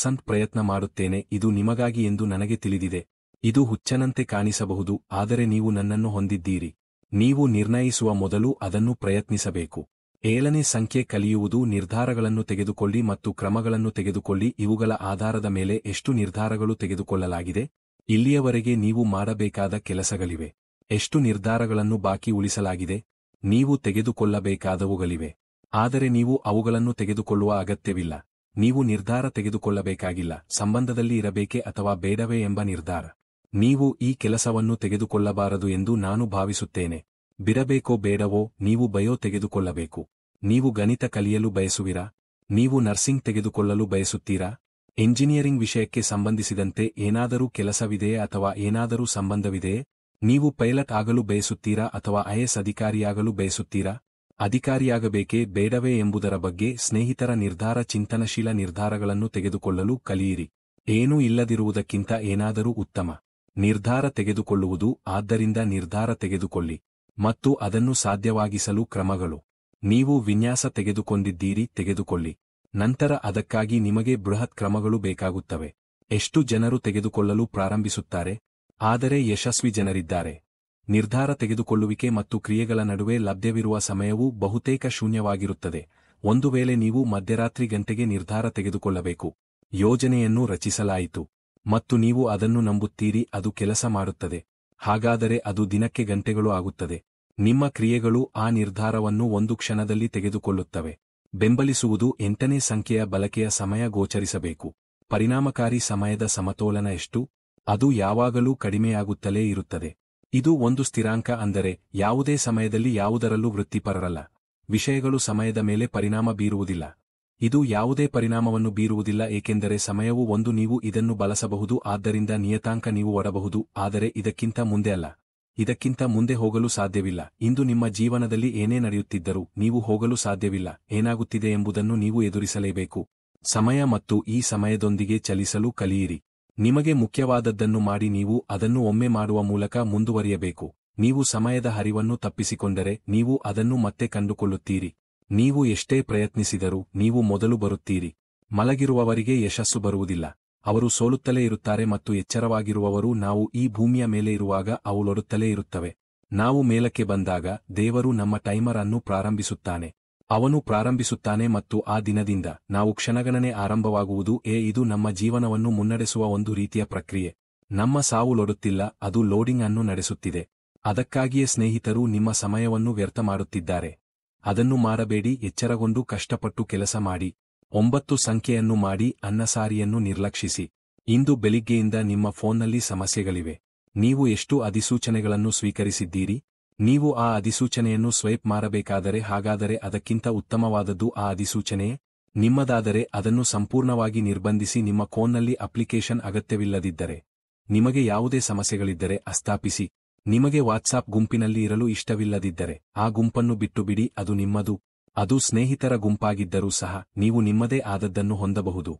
ಪ್ರಯತ್ನ ಮಾಡುತ್ತೇನೆ. ಇದು ನಿಮಗಾಗಿ ಎಂದು ನನಗೆ ತಿಳಿದಿದೆ. ಇದು ಹುಚ್ಚನಂತೆ ಕಾಣಿಸಬಹುದು, ಆದರೆ ನೀವು ನನ್ನನ್ನು ಹೊಂದಿದ್ದೀರಿ. ನೀವು ನಿರ್ಣಯಿಸುವ ಮೊದಲು ಅದನ್ನು ಪ್ರಯತ್ನಿಸಬೇಕು. 7ನೇ ಸಂಖ್ಯೆ ಕಲಿಯುವುದು. ನಿರ್ಧಾರಗಳನ್ನು ತೆಗೆದುಕೊಳ್ಳಿ ಮತ್ತು ಕ್ರಮಗಳನ್ನು ತೆಗೆದುಕೊಳ್ಳಿ. ಇವುಗಳ ಆಧಾರದ ಮೇಲೆ ಎಷ್ಟು ನಿರ್ಧಾರಗಳು ತೆಗೆದುಕೊಳ್ಳಲಾಗಿದೆ? ಇಲ್ಲಿಯವರೆಗೆ ನೀವು ಮಾಡಬೇಕಾದ ಕೆಲಸಗಳಿವೆ. ಎಷ್ಟು ನಿರ್ಧಾರಗಳನ್ನು ಬಾಕಿ ಉಳಿಸಲಾಗಿದೆ? ನೀವು ತೆಗೆದುಕೊಳ್ಳಬೇಕಾದವುಗಳಿವೆ, ಆದರೆ ನೀವು ಅವುಗಳನ್ನು ತೆಗೆದುಕೊಳ್ಳುವ ಅಗತ್ಯವಿಲ್ಲ. ನೀವು ನಿರ್ಧಾರ ತೆಗೆದುಕೊಳ್ಳಬೇಕಾಗಿಲ್ಲ. ಸಂಬಂಧದಲ್ಲಿ ಇರಬೇಕೆ ಅಥವಾ ಬೇಡವೇ ಎಂಬ ನಿರ್ಧಾರ. ನೀವು ಈ ಕೆಲಸವನ್ನು ತೆಗೆದುಕೊಳ್ಳಬಾರದು ಎಂದು ನಾನು ಭಾವಿಸುತ್ತೇನೆ. ಬಿಡಬೇಕೋ ಬೇಡವೋ? ನೀವು ಬಯೋ ತೆಗೆದುಕೊಳ್ಳಬೇಕು. ನೀವು ಗಣಿತ ಕಲಿಯಲು ಬಯಸುವಿರಾ? ನೀವು ನರ್ಸಿಂಗ್ ತೆಗೆದುಕೊಳ್ಳಲು ಬಯಸುತ್ತೀರಾ? ಎಂಜಿನಿಯರಿಂಗ್ ವಿಷಯಕ್ಕೆ ಸಂಬಂಧಿಸಿದಂತೆ ಏನಾದರೂ ಕೆಲಸವಿದೆಯೇ ಅಥವಾ ಏನಾದರೂ ಸಂಬಂಧವಿದೆಯೇ? ನೀವು ಪೈಲಟ್ ಆಗಲು ಬಯಸುತ್ತೀರಾ ಅಥವಾ IAS ಅಧಿಕಾರಿಯಾಗಲು ಬಯಸುತ್ತೀರಾ? ಅಧಿಕಾರಿಯಾಗಬೇಕೇ ಬೇಡವೇ ಎಂಬುದರ ಬಗ್ಗೆ ಸ್ನೇಹಿತರ ನಿರ್ಧಾರ ಚಿಂತನಶೀಲ ನಿರ್ಧಾರಗಳನ್ನು ತೆಗೆದುಕೊಳ್ಳಲು ಕಲಿಯಿರಿ. ಏನೂ ಇಲ್ಲದಿರುವುದಕ್ಕಿಂತ ಏನಾದರೂ ಉತ್ತಮ. ನಿರ್ಧಾರ ತೆಗೆದುಕೊಳ್ಳುವುದು, ಆದ್ದರಿಂದ ನಿರ್ಧಾರ ತೆಗೆದುಕೊಳ್ಳಿ ಮತ್ತು ಅದನ್ನು ಸಾಧ್ಯವಾಗಿಸಲು ಕ್ರಮಗಳು. ನೀವು ವಿನ್ಯಾಸ ತೆಗೆದುಕೊಂಡಿದ್ದೀರಿ, ತೆಗೆದುಕೊಳ್ಳಿ. ನಂತರ ಅದಕ್ಕಾಗಿ ನಿಮಗೆ ಬೃಹತ್ ಕ್ರಮಗಳು ಬೇಕಾಗುತ್ತವೆ. ಎಷ್ಟು ಜನರು ತೆಗೆದುಕೊಳ್ಳಲು ಪ್ರಾರಂಭಿಸುತ್ತಾರೆ? ಆದರೆ ಯಶಸ್ವಿ ಜನರಿದ್ದಾರೆ. ನಿರ್ಧಾರ ತೆಗೆದುಕೊಳ್ಳುವಿಕೆ ಮತ್ತು ಕ್ರಿಯೆಗಳ ನಡುವೆ ಲಭ್ಯವಿರುವ ಸಮಯವು ಬಹುತೇಕ ಶೂನ್ಯವಾಗಿರುತ್ತದೆ. ಒಂದು ವೇಳೆ ನೀವು ಮಧ್ಯರಾತ್ರಿ ಗಂಟೆಗೆ ನಿರ್ಧಾರ ತೆಗೆದುಕೊಳ್ಳಬೇಕು. ಯೋಜನೆಯನ್ನು ರಚಿಸಲಾಯಿತು ಮತ್ತು ನೀವು ಅದನ್ನು ನಂಬುತ್ತೀರಿ, ಅದು ಕೆಲಸ ಮಾಡುತ್ತದೆ. ಹಾಗಾದರೆ ಅದು ದಿನಕ್ಕೆ ಗಂಟೆಗಳು ಆಗುತ್ತದೆ. ನಿಮ್ಮ ಕ್ರಿಯೆಗಳು ಆ ನಿರ್ಧಾರವನ್ನು ಒಂದು ಕ್ಷಣದಲ್ಲಿ ತೆಗೆದುಕೊಳ್ಳುತ್ತವೆ. ಬೆಂಬಲಿಸುವುದು 8ನೇ ಸಂಖ್ಯೆಯ ಬಳಕೆಯ ಸಮಯ ಗೋಚರಿಸಬೇಕು. ಪರಿಣಾಮಕಾರಿ ಸಮಯದ ಸಮತೋಲನ ಎಷ್ಟು? ಅದು ಯಾವಾಗಲೂ ಕಡಿಮೆಯಾಗುತ್ತಲೇ ಇರುತ್ತದೆ. ಇದು ಒಂದು ಸ್ಥಿರಾಂಕ, ಅಂದರೆ ಯಾವುದೇ ಸಮಯದಲ್ಲಿ ಯಾವುದರಲ್ಲೂ ವೃತ್ತಿಪರರಲ್ಲ. ವಿಷಯಗಳು ಸಮಯದ ಮೇಲೆ ಪರಿಣಾಮ ಬೀರುವುದಿಲ್ಲ. ಇದು ಯಾವುದೇ ಪರಿಣಾಮವನ್ನು ಬೀರುವುದಿಲ್ಲ, ಏಕೆಂದರೆ ಸಮಯವು ಒಂದು. ನೀವು ಇದನ್ನು ಬಳಸಬಹುದು, ಆದ್ದರಿಂದ ನಿಯತಾಂಕ ನೀವು ಒಡಬಹುದು, ಆದರೆ ಇದಕ್ಕಿಂತ ಮುಂದೆ ಅಲ್ಲ. ಇದಕ್ಕಿಂತ ಮುಂದೆ ಹೋಗಲು ಸಾಧ್ಯವಿಲ್ಲ. ಇಂದು ನಿಮ್ಮ ಜೀವನದಲ್ಲಿ ಏನೇ ನಡೆಯುತ್ತಿದ್ದರೂ ನೀವು ಹೋಗಲು ಸಾಧ್ಯವಿಲ್ಲ. ಏನಾಗುತ್ತಿದೆ ಎಂಬುದನ್ನು ನೀವು ಎದುರಿಸಲೇಬೇಕು. ಸಮಯ ಮತ್ತು ಈ ಸಮಯದೊಂದಿಗೆ ಚಲಿಸಲು ಕಲಿಯಿರಿ. ನಿಮಗೆ ಮುಖ್ಯವಾದದ್ದನ್ನು ಮಾಡಿ ನೀವು ಅದನ್ನು ಒಮ್ಮೆ ಮಾಡುವ ಮೂಲಕ ಮುಂದುವರಿಯಬೇಕು. ನೀವು ಸಮಯದ ಹರಿವನ್ನು ತಪ್ಪಿಸಿಕೊಂಡರೆ ನೀವು ಅದನ್ನು ಮತ್ತೆ ಕಂಡುಕೊಳ್ಳುತ್ತೀರಿ. ನೀವು ಎಷ್ಟೇ ಪ್ರಯತ್ನಿಸಿದರೂ ನೀವು ಮೊದಲು ಬರುತ್ತೀರಿ. ಮಲಗಿರುವವರಿಗೆ ಯಶಸ್ಸು ಬರುವುದಿಲ್ಲ. ಅವರು ಸೋಲುತ್ತಲೇ ಇರುತ್ತಾರೆ ಮತ್ತು ಎಚ್ಚರವಾಗಿರುವವರು ನಾವು ಈ ಭೂಮಿಯ ಮೇಲೆ ಇರುವಾಗ ಅವುಲೊಡುತ್ತಲೇ ಇರುತ್ತವೆ. ನಾವು ಮೇಲಕ್ಕೆ ಬಂದಾಗ ದೇವರು ನಮ್ಮ ಟೈಮರ್ ಅನ್ನು ಪ್ರಾರಂಭಿಸುತ್ತಾನೆ. ಅವನು ಪ್ರಾರಂಭಿಸುತ್ತಾನೆ ಮತ್ತು ಆ ದಿನದಿಂದ ನಾವು ಕ್ಷಣಗಣನೆ ಆರಂಭವಾಗುವುದು. ಇದು ನಮ್ಮ ಜೀವನವನ್ನು ಮುನ್ನಡೆಸುವ ಒಂದು ರೀತಿಯ ಪ್ರಕ್ರಿಯೆ. ನಮ್ಮ ಸಾವುಲೊಡುತ್ತಿಲ್ಲ, ಅದು ಲೋಡಿಂಗ್ ಅನ್ನು ನಡೆಸುತ್ತಿದೆ. ಅದಕ್ಕಾಗಿಯೇ ಸ್ನೇಹಿತರು ನಿಮ್ಮ ಸಮಯವನ್ನು ವ್ಯರ್ಥ ಮಾಡುತ್ತಿದ್ದಾರೆ. ಅದನ್ನು ಮಾಡಬೇಡಿ. ಎಚ್ಚರಗೊಂಡು ಕಷ್ಟಪಟ್ಟು ಕೆಲಸ ಮಾಡಿ. 9 ಸಂಖ್ಯೆಯನ್ನು ಮಾಡಿ. ಅನ್ನಸಾರಿಯನ್ನು ನಿರ್ಲಕ್ಷಿಸಿ. ಇಂದು ಬೆಳಿಗ್ಗೆಯಿಂದ ನಿಮ್ಮ ಫೋನ್ನಲ್ಲಿ ಸಮಸ್ಯೆಗಳಿವೆ. ನೀವು ಎಷ್ಟು ಅಧಿಸೂಚನೆಗಳನ್ನು ಸ್ವೀಕರಿಸಿದ್ದೀರಿ? ನೀವು ಆ ಅಧಿಸೂಚನೆಯನ್ನು ಸ್ವೈಪ್ ಮಾಡಬೇಕಾದರೆ, ಹಾಗಾದರೆ ಅದಕ್ಕಿಂತ ಉತ್ತಮವಾದದ್ದು ಆ ಅಧಿಸೂಚನೆಯೇ? ನಿಮ್ಮದಾದರೆ ಅದನ್ನು ಸಂಪೂರ್ಣವಾಗಿ ನಿರ್ಬಂಧಿಸಿ. ನಿಮ್ಮ ಫೋನ್ನಲ್ಲಿ ಅಪ್ಲಿಕೇಶನ್ ಅಗತ್ಯವಿಲ್ಲದಿದ್ದರೆ, ನಿಮಗೆ ಯಾವುದೇ ಸಮಸ್ಯೆಗಳಿದ್ದರೆ ಅಸ್ಥಾಪಿಸಿ. ನಿಮಗೆ ವಾಟ್ಸಾಪ್ ಗುಂಪಿನಲ್ಲಿ ಇರಲು ಇಷ್ಟವಿಲ್ಲದಿದ್ದರೆ ಆ ಗುಂಪನ್ನು ಬಿಟ್ಟುಬಿಡಿ. ಅದು ನಿಮ್ಮದು. ಅದು ಸ್ನೇಹಿತರ ಗುಂಪಾಗಿದ್ದರೂ ಸಹ ನೀವು ನಿಮ್ಮದೇ ಆದದ್ದನ್ನು ಹೊಂದಬಹುದು.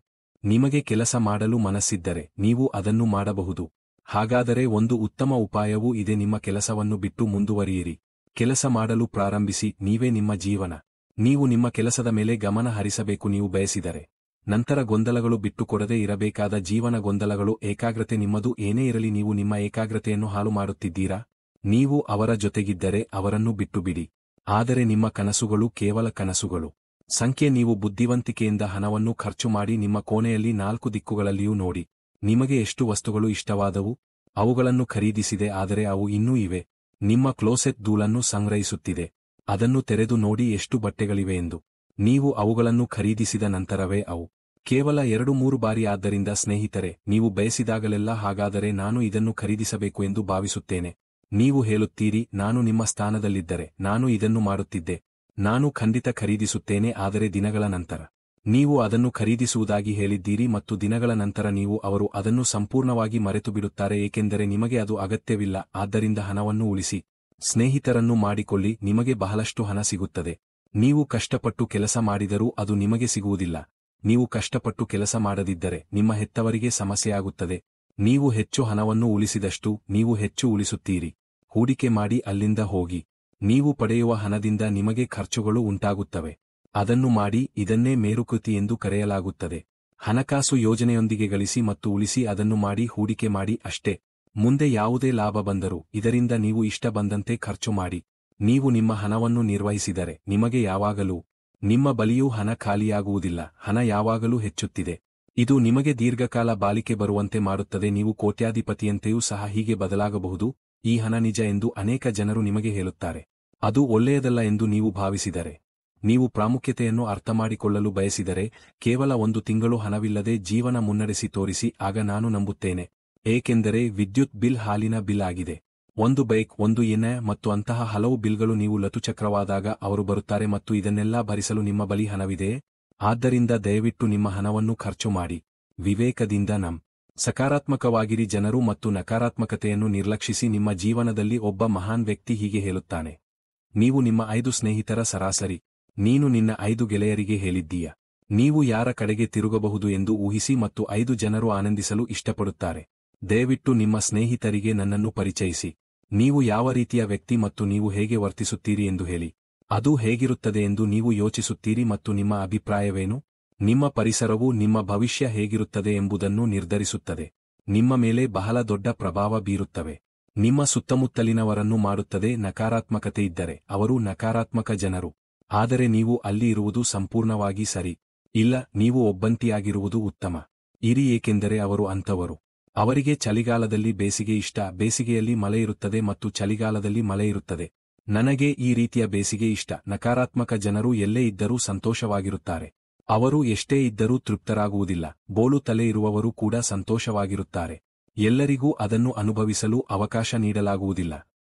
ನಿಮಗೆ ಕೆಲಸ ಮಾಡಲು ಮನಸ್ಸಿದ್ದರೆ ನೀವು ಅದನ್ನು ಮಾಡಬಹುದು. ಹಾಗಾದರೆ ಒಂದು ಉತ್ತಮ ಉಪಾಯವೂ ಇದೆ. ನಿಮ್ಮ ಕೆಲಸವನ್ನು ಬಿಟ್ಟು ಮುಂದುವರಿಯಿರಿ. ಕೆಲಸ ಮಾಡಲು ಪ್ರಾರಂಭಿಸಿ. ನೀವೇ ನಿಮ್ಮ ಜೀವನ. ನೀವು ನಿಮ್ಮ ಕೆಲಸದ ಮೇಲೆ ಗಮನ ಹರಿಸಬೇಕು ನೀವು ಬಯಸಿದರೆ. ನಂತರ ಗೊಂದಲಗಳು ಬಿಟ್ಟುಕೊಡದೆ ಇರಬೇಕಾದ ಜೀವನ ಗೊಂದಲಗಳು. ಏಕಾಗ್ರತೆ ನಿಮ್ಮದು. ಏನೇ ಇರಲಿ, ನೀವು ನಿಮ್ಮ ಏಕಾಗ್ರತೆಯನ್ನು ಹಾಳು ಮಾಡುತ್ತಿದ್ದೀರಾ? ನೀವು ಅವರ ಜೊತೆಗಿದ್ದರೆ ಅವರನ್ನು ಬಿಟ್ಟುಬಿಡಿ. ಆದರೆ ನಿಮ್ಮ ಕನಸುಗಳು ಕೇವಲ ಕನಸುಗಳು. ಸಂಖ್ಯೆ ನೀವು ಬುದ್ಧಿವಂತಿಕೆಯಿಂದ ಹಣವನ್ನು ಖರ್ಚು ಮಾಡಿ ನಿಮ್ಮ ಕೋಣೆಯಲ್ಲಿ 4 ದಿಕ್ಕುಗಳಲ್ಲಿಯೂ ನೋಡಿ. ನಿಮಗೆ ಎಷ್ಟು ವಸ್ತುಗಳು ಇಷ್ಟವಾದವು? ಅವುಗಳನ್ನು ಖರೀದಿಸಿದೆ, ಆದರೆ ಅವು ಇನ್ನೂ ಇವೆ. ನಿಮ್ಮ ಕ್ಲೋಸೆಟ್ ಧೂಳನ್ನು ಸಂಗ್ರಹಿಸುತ್ತಿದೆ. ಅದನ್ನು ತೆರೆದು ನೋಡಿ ಎಷ್ಟು ಬಟ್ಟೆಗಳಿವೆ ಎಂದು. ನೀವು ಅವುಗಳನ್ನು ಖರೀದಿಸಿದ ನಂತರವೇ ಅವು ಕೇವಲ 2-3 ಬಾರಿ. ಆದ್ದರಿಂದ ಸ್ನೇಹಿತರೆ, ನೀವು ಬಯಸಿದಾಗಲೆಲ್ಲ ಹಾಗಾದರೆ ನಾನು ಇದನ್ನು ಖರೀದಿಸಬೇಕು ಎಂದು ಭಾವಿಸುತ್ತೇನೆ. ನೀವು ಹೇಳುತ್ತೀರಿ, ನಾನು ನಿಮ್ಮ ಸ್ಥಾನದಲ್ಲಿದ್ದರೆ ನಾನು ಇದನ್ನು ಮಾಡುತ್ತಿದ್ದೆ. ನಾನು ಖಂಡಿತ ಖರೀದಿಸುತ್ತೇನೆ. ಆದರೆ ದಿನಗಳ ನಂತರ ನೀವು ಅದನ್ನು ಖರೀದಿಸುವುದಾಗಿ ಹೇಳಿದ್ದೀರಿ ಮತ್ತು ದಿನಗಳ ನಂತರ ನೀವು ಅವರು ಅದನ್ನು ಸಂಪೂರ್ಣವಾಗಿ ಮರೆತುಬಿಡುತ್ತಾರೆ, ಏಕೆಂದರೆ ನಿಮಗೆ ಅದು ಅಗತ್ಯವಿಲ್ಲ. ಆದ್ದರಿಂದ ಹಣವನ್ನು ಉಳಿಸಿ. ಸ್ನೇಹಿತರನ್ನು ಮಾಡಿಕೊಳ್ಳಿ. ನಿಮಗೆ ಬಹಳಷ್ಟು ಹಣ ಸಿಗುತ್ತದೆ. ನೀವು ಕಷ್ಟಪಟ್ಟು ಕೆಲಸ ಮಾಡಿದರೂ ಅದು ನಿಮಗೆ ಸಿಗುವುದಿಲ್ಲ. ನೀವು ಕಷ್ಟಪಟ್ಟು ಕೆಲಸ ಮಾಡದಿದ್ದರೆ ನಿಮ್ಮ ಹೆತ್ತವರಿಗೆ ಸಮಸ್ಯೆಯಾಗುತ್ತದೆ. ನೀವು ಹೆಚ್ಚು ಹಣವನ್ನು ಉಳಿಸಿದಷ್ಟು ನೀವು ಹೆಚ್ಚು ಉಳಿಸುತ್ತೀರಿ. ಹೂಡಿಕೆ ಮಾಡಿ, ಅಲ್ಲಿಂದ ಹೋಗಿ. ನೀವು ಪಡೆಯುವ ಹಣದಿಂದ ನಿಮಗೆ ಖರ್ಚುಗಳು ಉಂಟಾಗುತ್ತವೆ. ಅದನ್ನು ಮಾಡಿ. ಇದನ್ನೇ ಮೇರುಕೃತಿ ಎಂದು ಕರೆಯಲಾಗುತ್ತದೆ. ಹಣಕಾಸು ಯೋಜನೆಯೊಂದಿಗೆ ಗಳಿಸಿ ಮತ್ತು ಉಳಿಸಿ. ಅದನ್ನು ಮಾಡಿ, ಹೂಡಿಕೆ ಮಾಡಿ, ಅಷ್ಟೇ. ಮುಂದೆ ಯಾವುದೇ ಲಾಭ ಬಂದರೂ ಇದರಿಂದ ನೀವು ಇಷ್ಟ ಬಂದಂತೆ ಖರ್ಚು ಮಾಡಿ. ನೀವು ನಿಮ್ಮ ಹಣವನ್ನು ನಿರ್ವಹಿಸಿದರೆ ನಿಮಗೆ ಯಾವಾಗಲೂ ನಿಮ್ಮ ಬಳಿಯೂ ಹಣ ಖಾಲಿಯಾಗುವುದಿಲ್ಲ. ಹಣ ಯಾವಾಗಲೂ ಹೆಚ್ಚುತ್ತಿದೆ. ಇದು ನಿಮಗೆ ದೀರ್ಘಕಾಲ ಬಾಳಿಕೆ ಬರುವಂತೆ ಮಾಡುತ್ತದೆ. ನೀವು ಕೋಟ್ಯಾಧಿಪತಿಯಂತೆಯೂ ಸಹ ಹೀಗೆ ಬದಲಾಗಬಹುದು. ಈ ಹಣ ನಿಜ ಎಂದು ಅನೇಕ ಜನರು ನಿಮಗೆ ಹೇಳುತ್ತಾರೆ. ಅದು ಒಳ್ಳೆಯದಲ್ಲ ಎಂದು ನೀವು ಭಾವಿಸಿದರೆ, ನೀವು ಪ್ರಾಮುಖ್ಯತೆಯನ್ನು ಅರ್ಥಮಾಡಿಕೊಳ್ಳಲು ಬಯಸಿದರೆ, ಕೇವಲ 1 ತಿಂಗಳು ಹಣವಿಲ್ಲದೆ ಜೀವನ ಮುನ್ನಡೆಸಿ ತೋರಿಸಿ. ಆಗ ನಾನು ನಂಬುತ್ತೇನೆ. ಏಕೆಂದರೆ ವಿದ್ಯುತ್ ಬಿಲ್ ಹಾಲಿನ ಬಿಲ್ ಆಗಿದೆ. 1 ಬೈಕ್, 1 ಎಣ್ಣೆ ಮತ್ತು ಅಂತಹ ಹಲವು ಬಿಲ್ಗಳು. ನೀವು ಲತುಚಕ್ರವಾದಾಗ ಅವರು ಬರುತ್ತಾರೆ ಮತ್ತು ಇದನ್ನೆಲ್ಲ ಭರಿಸಲು ನಿಮ್ಮ ಬಳಿ ಹಣವಿದೆಯೇ? ಆದ್ದರಿಂದ ದಯವಿಟ್ಟು ನಿಮ್ಮ ಹಣವನ್ನು ಖರ್ಚು ಮಾಡಿ. ವಿವೇಕದಿಂದ ಸಕಾರಾತ್ಮಕವಾಗಿರಿ. ಜನರು ಮತ್ತು ನಕಾರಾತ್ಮಕತೆಯನ್ನು ನಿರ್ಲಕ್ಷಿಸಿ. ನಿಮ್ಮ ಜೀವನದಲ್ಲಿ ಒಬ್ಬ ಮಹಾನ್ ವ್ಯಕ್ತಿ ಹೀಗೆ ಹೇಳುತ್ತಾನೆ, ನೀವು ನಿಮ್ಮ 5 ಸ್ನೇಹಿತರ ಸರಾಸರಿ. ನೀನು ನಿನ್ನ 5 ಗೆಳೆಯರಿಗೆ ಹೇಳಿದ್ದೀಯ. ನೀವು ಯಾರ ಕಡೆಗೆ ತಿರುಗಬಹುದು ಎಂದು ಊಹಿಸಿ ಮತ್ತು 5 ಜನರು ಆನಂದಿಸಲು ಇಷ್ಟಪಡುತ್ತಾರೆ. ದಯವಿಟ್ಟು ನಿಮ್ಮ ಸ್ನೇಹಿತರಿಗೆ ನನ್ನನ್ನು ಪರಿಚಯಿಸಿ. ನೀವು ಯಾವ ರೀತಿಯ ವ್ಯಕ್ತಿ ಮತ್ತು ನೀವು ಹೇಗೆ ವರ್ತಿಸುತ್ತೀರಿ ಎಂದು ಹೇಳಿ. ಅದು ಹೇಗಿರುತ್ತದೆ ಎಂದು ನೀವು ಯೋಚಿಸುತ್ತೀರಿ ಮತ್ತು ನಿಮ್ಮ ಅಭಿಪ್ರಾಯವೇನು? ನಿಮ್ಮ ಪರಿಸರವು ನಿಮ್ಮ ಭವಿಷ್ಯ ಹೇಗಿರುತ್ತದೆ ಎಂಬುದನ್ನು ನಿರ್ಧರಿಸುತ್ತದೆ. ನಿಮ್ಮ ಮೇಲೆ ಬಹಳ ದೊಡ್ಡ ಪ್ರಭಾವ ಬೀರುತ್ತವೆ. ನಿಮ್ಮ ಸುತ್ತಮುತ್ತಲಿನವರನ್ನು ಮಾಡುತ್ತದೆ. ನಕಾರಾತ್ಮಕತೆ ಇದ್ದರೆ ಅವರು ನಕಾರಾತ್ಮಕ ಜನರು. ಆದರೆ ನೀವು ಅಲ್ಲಿ ಇರುವುದು ಸಂಪೂರ್ಣವಾಗಿ ಸರಿ. ಇಲ್ಲ, ನೀವು ಒಬ್ಬಂಟಿಯಾಗಿರುವುದು ಉತ್ತಮ. ಇರಿ, ಏಕೆಂದರೆ ಅವರು ಅಂಥವರು. ಅವರಿಗೆ ಚಳಿಗಾಲದಲ್ಲಿ ಬೇಸಿಗೆ ಇಷ್ಟ, ಬೇಸಿಗೆಯಲ್ಲಿ ಮಳೆ ಇರುತ್ತದೆ ಮತ್ತು ಚಳಿಗಾಲದಲ್ಲಿ ಮಳೆ ಇರುತ್ತದೆ. ನನಗೆ ಈ ರೀತಿಯ ಬೇಸಿಗೆ ಇಷ್ಟ. ನಕಾರಾತ್ಮಕ ಜನರು ಎಲ್ಲೇ ಇದ್ದರೂ ಸಂತೋಷವಾಗಿರುತ್ತಾರೆ. ಅವರು ಎಷ್ಟೇ ಇದ್ದರೂ ತೃಪ್ತರಾಗುವುದಿಲ್ಲ. ಬೋಳು ತಲೆ ಇರುವವರು ಕೂಡ ಸಂತೋಷವಾಗಿರುತ್ತಾರೆ. ಎಲ್ಲರಿಗೂ ಅದನ್ನು ಅನುಭವಿಸಲು ಅವಕಾಶ ನೀಡಲಾಗುವುದಿಲ್ಲ.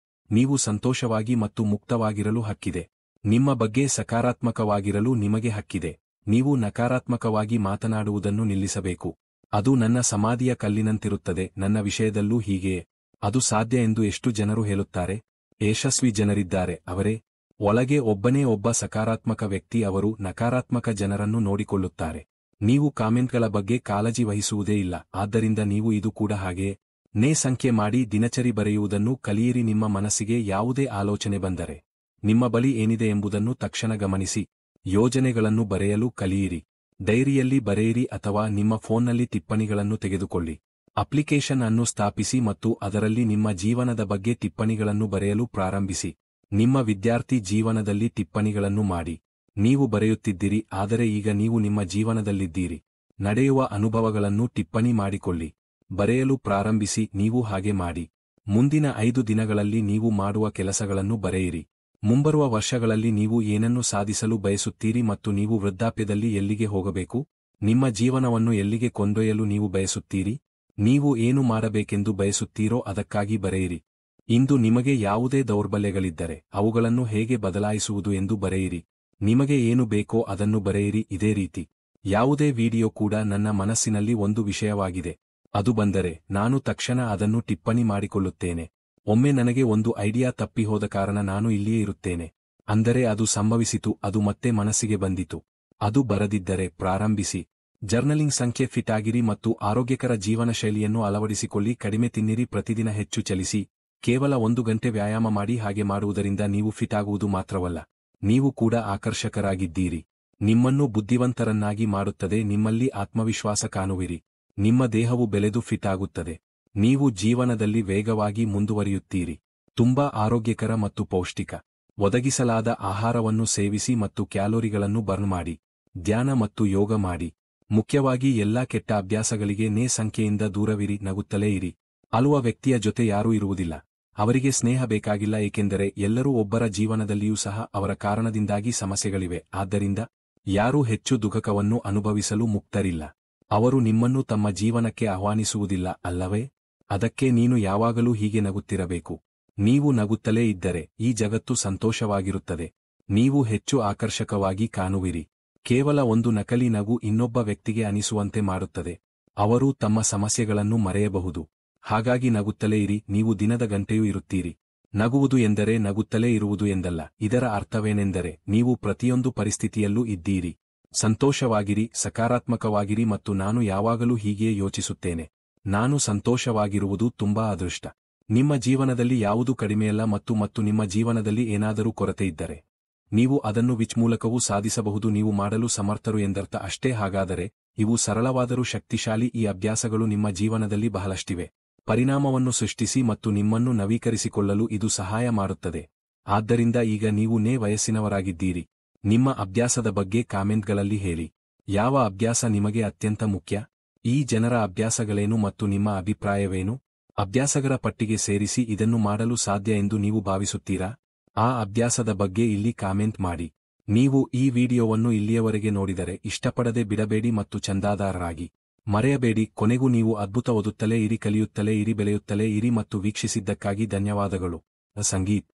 ನೀವು ಸಂತೋಷವಾಗಿ ಮತ್ತು ಮುಕ್ತವಾಗಿರಲು ಹಕ್ಕಿದೆ. ನಿಮ್ಮ ಬಗ್ಗೆ ಸಕಾರಾತ್ಮಕವಾಗಿರಲು ನಿಮಗೆ ಹಕ್ಕಿದೆ. ನೀವು ನಕಾರಾತ್ಮಕವಾಗಿ ಮಾತನಾಡುವುದನ್ನು ನಿಲ್ಲಿಸಬೇಕು. ಅದು ನನ್ನ ಸಮಾಧಿಯ ಕಲ್ಲಿನಂತಿರುತ್ತದೆ. ನನ್ನ ವಿಷಯದಲ್ಲೂ ಹೀಗೆಯೇ. ಅದು ಸಾಧ್ಯ ಎಂದು ಎಷ್ಟು ಜನರು ಹೇಳುತ್ತಾರೆ? ಯಶಸ್ವಿ ಜನರಿದ್ದಾರೆ. ಅವರೇ ಒಳಗೆ ಒಬ್ಬನೇ ಒಬ್ಬ ಸಕಾರಾತ್ಮಕ ವ್ಯಕ್ತಿ. ಅವರು ನಕಾರಾತ್ಮಕ ಜನರನ್ನು ನೋಡಿಕೊಳ್ಳುತ್ತಾರೆ. ನೀವು ಕಾಮೆಂಟ್ಗಳ ಬಗ್ಗೆ ಕಾಳಜಿ ವಹಿಸುವುದೇ ಇಲ್ಲ. ಆದ್ದರಿಂದ ನೀವು ಇದು ಕೂಡ ಹಾಗೆಯೇ ಸಂಖ್ಯೆ ಮಾಡಿ ದಿನಚರಿ ಬರೆಯುವುದನ್ನು ಕಲಿಯಿರಿ. ನಿಮ್ಮ ಮನಸ್ಸಿಗೆ ಯಾವುದೇ ಆಲೋಚನೆ ಬಂದರೆ ನಿಮ್ಮ ಬಳಿ ಏನಿದೆ ಎಂಬುದನ್ನು ತಕ್ಷಣ ಗಮನಿಸಿ. ಯೋಜನೆಗಳನ್ನು ಬರೆಯಲು ಕಲಿಯಿರಿ. ಡೈರಿಯಲ್ಲಿ ಬರೆಯಿರಿ ಅಥವಾ ನಿಮ್ಮ ಫೋನ್ನಲ್ಲಿ ಟಿಪ್ಪಣಿಗಳನ್ನು ತೆಗೆದುಕೊಳ್ಳಿ. ಅಪ್ಲಿಕೇಶನ್ ಅನ್ನು ಸ್ಥಾಪಿಸಿ ಮತ್ತು ಅದರಲ್ಲಿ ನಿಮ್ಮ ಜೀವನದ ಬಗ್ಗೆ ಟಿಪ್ಪಣಿಗಳನ್ನು ಬರೆಯಲು ಪ್ರಾರಂಭಿಸಿ. ನಿಮ್ಮ ವಿದ್ಯಾರ್ಥಿ ಜೀವನದಲ್ಲಿ ಟಿಪ್ಪಣಿಗಳನ್ನು ಮಾಡಿ. ನೀವು ಬರೆಯುತ್ತಿದ್ದಿರಿ, ಆದರೆ ಈಗ ನೀವು ನಿಮ್ಮ ಜೀವನದಲ್ಲಿದ್ದೀರಿ. ನಡೆಯುವ ಅನುಭವಗಳನ್ನು ಟಿಪ್ಪಣಿ ಮಾಡಿಕೊಳ್ಳಿ. ಬರೆಯಲು ಪ್ರಾರಂಭಿಸಿ. ನೀವು ಹಾಗೆ ಮಾಡಿ. ಮುಂದಿನ 5 ದಿನಗಳಲ್ಲಿ ನೀವು ಮಾಡುವ ಕೆಲಸಗಳನ್ನು ಬರೆಯಿರಿ. ಮುಂಬರುವ ವರ್ಷಗಳಲ್ಲಿ ನೀವು ಏನನ್ನು ಸಾಧಿಸಲು ಬಯಸುತ್ತೀರಿ ಮತ್ತು ನೀವು ವೃದ್ಧಾಪ್ಯದಲ್ಲಿ ಎಲ್ಲಿಗೆ ಹೋಗಬೇಕು? ನಿಮ್ಮ ಜೀವನವನ್ನು ಎಲ್ಲಿಗೆ ಕೊಂಡೊಯ್ಯಲು ನೀವು ಬಯಸುತ್ತೀರಿ? ನೀವು ಏನು ಮಾಡಬೇಕೆಂದು ಬಯಸುತ್ತೀರೋ ಅದಕ್ಕಾಗಿ ಬರೆಯಿರಿ. ಇಂದು ನಿಮಗೆ ಯಾವುದೇ ದೌರ್ಬಲ್ಯಗಳಿದ್ದರೆ ಅವುಗಳನ್ನು ಹೇಗೆ ಬದಲಾಯಿಸುವುದು ಎಂದು ಬರೆಯಿರಿ. ನಿಮಗೆ ಏನು ಬೇಕೋ ಅದನ್ನು ಬರೆಯಿರಿ. ಇದೇ ರೀತಿ ಯಾವುದೇ ವಿಡಿಯೋ ಕೂಡ ನನ್ನ ಮನಸ್ಸಿನಲ್ಲಿ ಒಂದು ವಿಷಯವಾಗಿದೆ. ಅದು ಬಂದರೆ ನಾನು ತಕ್ಷಣ ಅದನ್ನು ಟಿಪ್ಪಣಿ ಮಾಡಿಕೊಳ್ಳುತ್ತೇನೆ. ಒಮ್ಮೆ ನನಗೆ ಒಂದು ಐಡಿಯಾ ತಪ್ಪಿಹೋದ ಕಾರಣ ನಾನು ಇಲ್ಲಿಯೇ ಇರುತ್ತೇನೆ. ಅಂದರೆ ಅದು ಸಂಭವಿಸಿತು, ಅದು ಮತ್ತೆ ಮನಸ್ಸಿಗೆ ಬಂದಿತು. ಅದು ಬರದಿದ್ದರೆ ಪ್ರಾರಂಭಿಸಿ. ಜರ್ನಲಿಂಗ್ ಸಂಖ್ಯೆ ಫಿಟ್ ಆಗಿರಿ ಮತ್ತು ಆರೋಗ್ಯಕರ ಜೀವನ ಶೈಲಿಯನ್ನು ಅಳವಡಿಸಿಕೊಳ್ಳಿ. ಕಡಿಮೆ ತಿನ್ನಿರಿ, ಪ್ರತಿದಿನ ಹೆಚ್ಚು ಚಲಿಸಿ. ಕೇವಲ 1 ಗಂಟೆ ವ್ಯಾಯಾಮ ಮಾಡಿ. ಹಾಗೆ ಮಾಡುವುದರಿಂದ ನೀವು ಫಿಟ್ ಆಗುವುದು ಮಾತ್ರವಲ್ಲ, ನೀವು ಕೂಡ ಆಕರ್ಷಕರಾಗಿದ್ದೀರಿ. ನಿಮ್ಮನ್ನು ಬುದ್ಧಿವಂತರನ್ನಾಗಿ ಮಾಡುತ್ತದೆ. ನಿಮ್ಮಲ್ಲಿ ಆತ್ಮವಿಶ್ವಾಸ ಕಾಣುವಿರಿ. ನಿಮ್ಮ ದೇಹವು ಬೆಳೆದು ಫಿಟ್ ಆಗುತ್ತದೆ. ನೀವು ಜೀವನದಲ್ಲಿ ವೇಗವಾಗಿ ಮುಂದುವರಿಯುತ್ತೀರಿ. ತುಂಬಾ ಆರೋಗ್ಯಕರ ಮತ್ತು ಪೌಷ್ಟಿಕ ಒದಗಿಸಲಾದ ಆಹಾರವನ್ನು ಸೇವಿಸಿ ಮತ್ತು ಕ್ಯಾಲೋರಿಗಳನ್ನು ಬರ್ನ್ ಮಾಡಿ. ಧ್ಯಾನ ಮತ್ತು ಯೋಗ ಮಾಡಿ. ಮುಖ್ಯವಾಗಿ ಎಲ್ಲಾ ಕೆಟ್ಟ ಅಭ್ಯಾಸಗಳಿಗೆ ಸಂಖ್ಯೆಯಿಂದ ದೂರವಿರಿ. ನಗುತ್ತಲೇ ಇರಿ. ಅಳುವ ವ್ಯಕ್ತಿಯ ಜೊತೆ ಯಾರೂ ಇರುವುದಿಲ್ಲ. ಅವರಿಗೆ ಸ್ನೇಹ ಬೇಕಾಗಿಲ್ಲ, ಏಕೆಂದರೆ ಎಲ್ಲರೂ ಒಬ್ಬರ ಜೀವನದಲ್ಲಿಯೂ ಸಹ ಅವರ ಕಾರಣದಿಂದಾಗಿ ಸಮಸ್ಯೆಗಳಿವೆ. ಆದ್ದರಿಂದ ಯಾರೂ ಹೆಚ್ಚು ದುಃಖವನ್ನು ಅನುಭವಿಸಲು ಮುಕ್ತರಿಲ್ಲ. ಅವರು ನಿಮ್ಮನ್ನು ತಮ್ಮ ಜೀವನಕ್ಕೆ ಆಹ್ವಾನಿಸುವುದಿಲ್ಲ, ಅಲ್ಲವೇ? ಅದಕ್ಕೆ ನೀನು ಯಾವಾಗಲೂ ಹೀಗೆ ನಗುತ್ತಿರಬೇಕು. ನೀವು ನಗುತ್ತಲೇ ಇದ್ದರೆ ಈ ಜಗತ್ತು ಸಂತೋಷವಾಗಿರುತ್ತದೆ. ನೀವು ಹೆಚ್ಚು ಆಕರ್ಷಕವಾಗಿ ಕಾಣುವಿರಿ. ಕೇವಲ ಒಂದು ನಕಲಿ ನಗು ಇನ್ನೊಬ್ಬ ವ್ಯಕ್ತಿಗೆ ಅನಿಸುವಂತೆ ಮಾಡುತ್ತದೆ. ಅವರು ತಮ್ಮ ಸಮಸ್ಯೆಗಳನ್ನು ಮರೆಯಬಹುದು. ಹಾಗಾಗಿ ನಗುತ್ತಲೇ ಇರಿ. ನೀವು ದಿನದ ಗಂಟೆಯೂ ಇರುತ್ತೀರಿ. ನಗುವುದು ಎಂದರೆ ನಗುತ್ತಲೇ ಇರುವುದು ಎಂದಲ್ಲ. ಇದರ ಅರ್ಥವೇನೆಂದರೆ ನೀವು ಪ್ರತಿಯೊಂದು ಪರಿಸ್ಥಿತಿಯಲ್ಲೂ ಇದ್ದೀರಿ. ಸಂತೋಷವಾಗಿರಿ, ಸಕಾರಾತ್ಮಕವಾಗಿರಿ ಮತ್ತು ನಾನು ಯಾವಾಗಲೂ ಹೀಗೆಯೇ ಯೋಚಿಸುತ್ತೇನೆ. ನಾನು ಸಂತೋಷವಾಗಿರುವುದು ತುಂಬಾ ಅದೃಷ್ಟ. ನಿಮ್ಮ ಜೀವನದಲ್ಲಿ ಯಾವುದೂ ಕಡಿಮೆಯಲ್ಲ ಮತ್ತು ನಿಮ್ಮ ಜೀವನದಲ್ಲಿ ಏನಾದರೂ ಕೊರತೆ ಇದ್ದರೆ ನೀವು ಅದನ್ನು ವಿಚ್ ಮೂಲಕವೂ ಸಾಧಿಸಬಹುದು. ನೀವು ಮಾಡಲು ಸಮರ್ಥರು ಎಂದರ್ಥ ಅಷ್ಟೇ. ಹಾಗಾದರೆ ಇವು ಸರಳವಾದರೂ ಶಕ್ತಿಶಾಲಿ ಈ ಅಭ್ಯಾಸಗಳು ನಿಮ್ಮ ಜೀವನದಲ್ಲಿ ಬಹಳಷ್ಟಿವೆ. ಪರಿಣಾಮವನ್ನು ಸೃಷ್ಟಿಸಿ ಮತ್ತು ನಿಮ್ಮನ್ನು ನವೀಕರಿಸಿಕೊಳ್ಳಲು ಇದು ಸಹಾಯ ಮಾಡುತ್ತದೆ. ಆದ್ದರಿಂದ ಈಗ ನೀವು ವಯಸ್ಸಿನವರಾಗಿದ್ದೀರಿ. ನಿಮ್ಮ ಅಭ್ಯಾಸದ ಬಗ್ಗೆ ಕಾಮೆಂಟ್ಗಳಲ್ಲಿ ಹೇಳಿ. ಯಾವ ಅಭ್ಯಾಸ ನಿಮಗೆ ಅತ್ಯಂತ ಮುಖ್ಯ? ಈ ಜನರ ಅಭ್ಯಾಸಗಳೇನು ಮತ್ತು ನಿಮ್ಮ ಅಭಿಪ್ರಾಯವೇನು? ಅಭ್ಯಾಸಗಳ ಪಟ್ಟಿಗೆ ಸೇರಿಸಿ. ಇದನ್ನು ಮಾಡಲು ಸಾಧ್ಯ ಎಂದು ನೀವು ಭಾವಿಸುತ್ತೀರಾ? ಆ ಅಭ್ಯಾಸದ ಬಗ್ಗೆ ಇಲ್ಲಿ ಕಾಮೆಂಟ್ ಮಾಡಿ. ನೀವು ಈ ವಿಡಿಯೋವನ್ನು ಇಲ್ಲಿಯವರೆಗೆ ನೋಡಿದರೆ ಇಷ್ಟಪಡದೆ ಬಿಡಬೇಡಿ ಮತ್ತು ಚಂದಾದಾರರಾಗಿ ಮರೆಯಬೇಡಿ. ಕೊನೆಗೂ ನೀವು ಅದ್ಭುತ ಓದುತ್ತಲೇ ಇರಿ, ಕಲಿಯುತ್ತಲೇ ಇರಿ, ಬೆಳೆಯುತ್ತಲೇ ಇರಿ ಮತ್ತು ವೀಕ್ಷಿಸಿದ್ದಕ್ಕಾಗಿ ಧನ್ಯವಾದಗಳು. ಸಂಗೀತ್.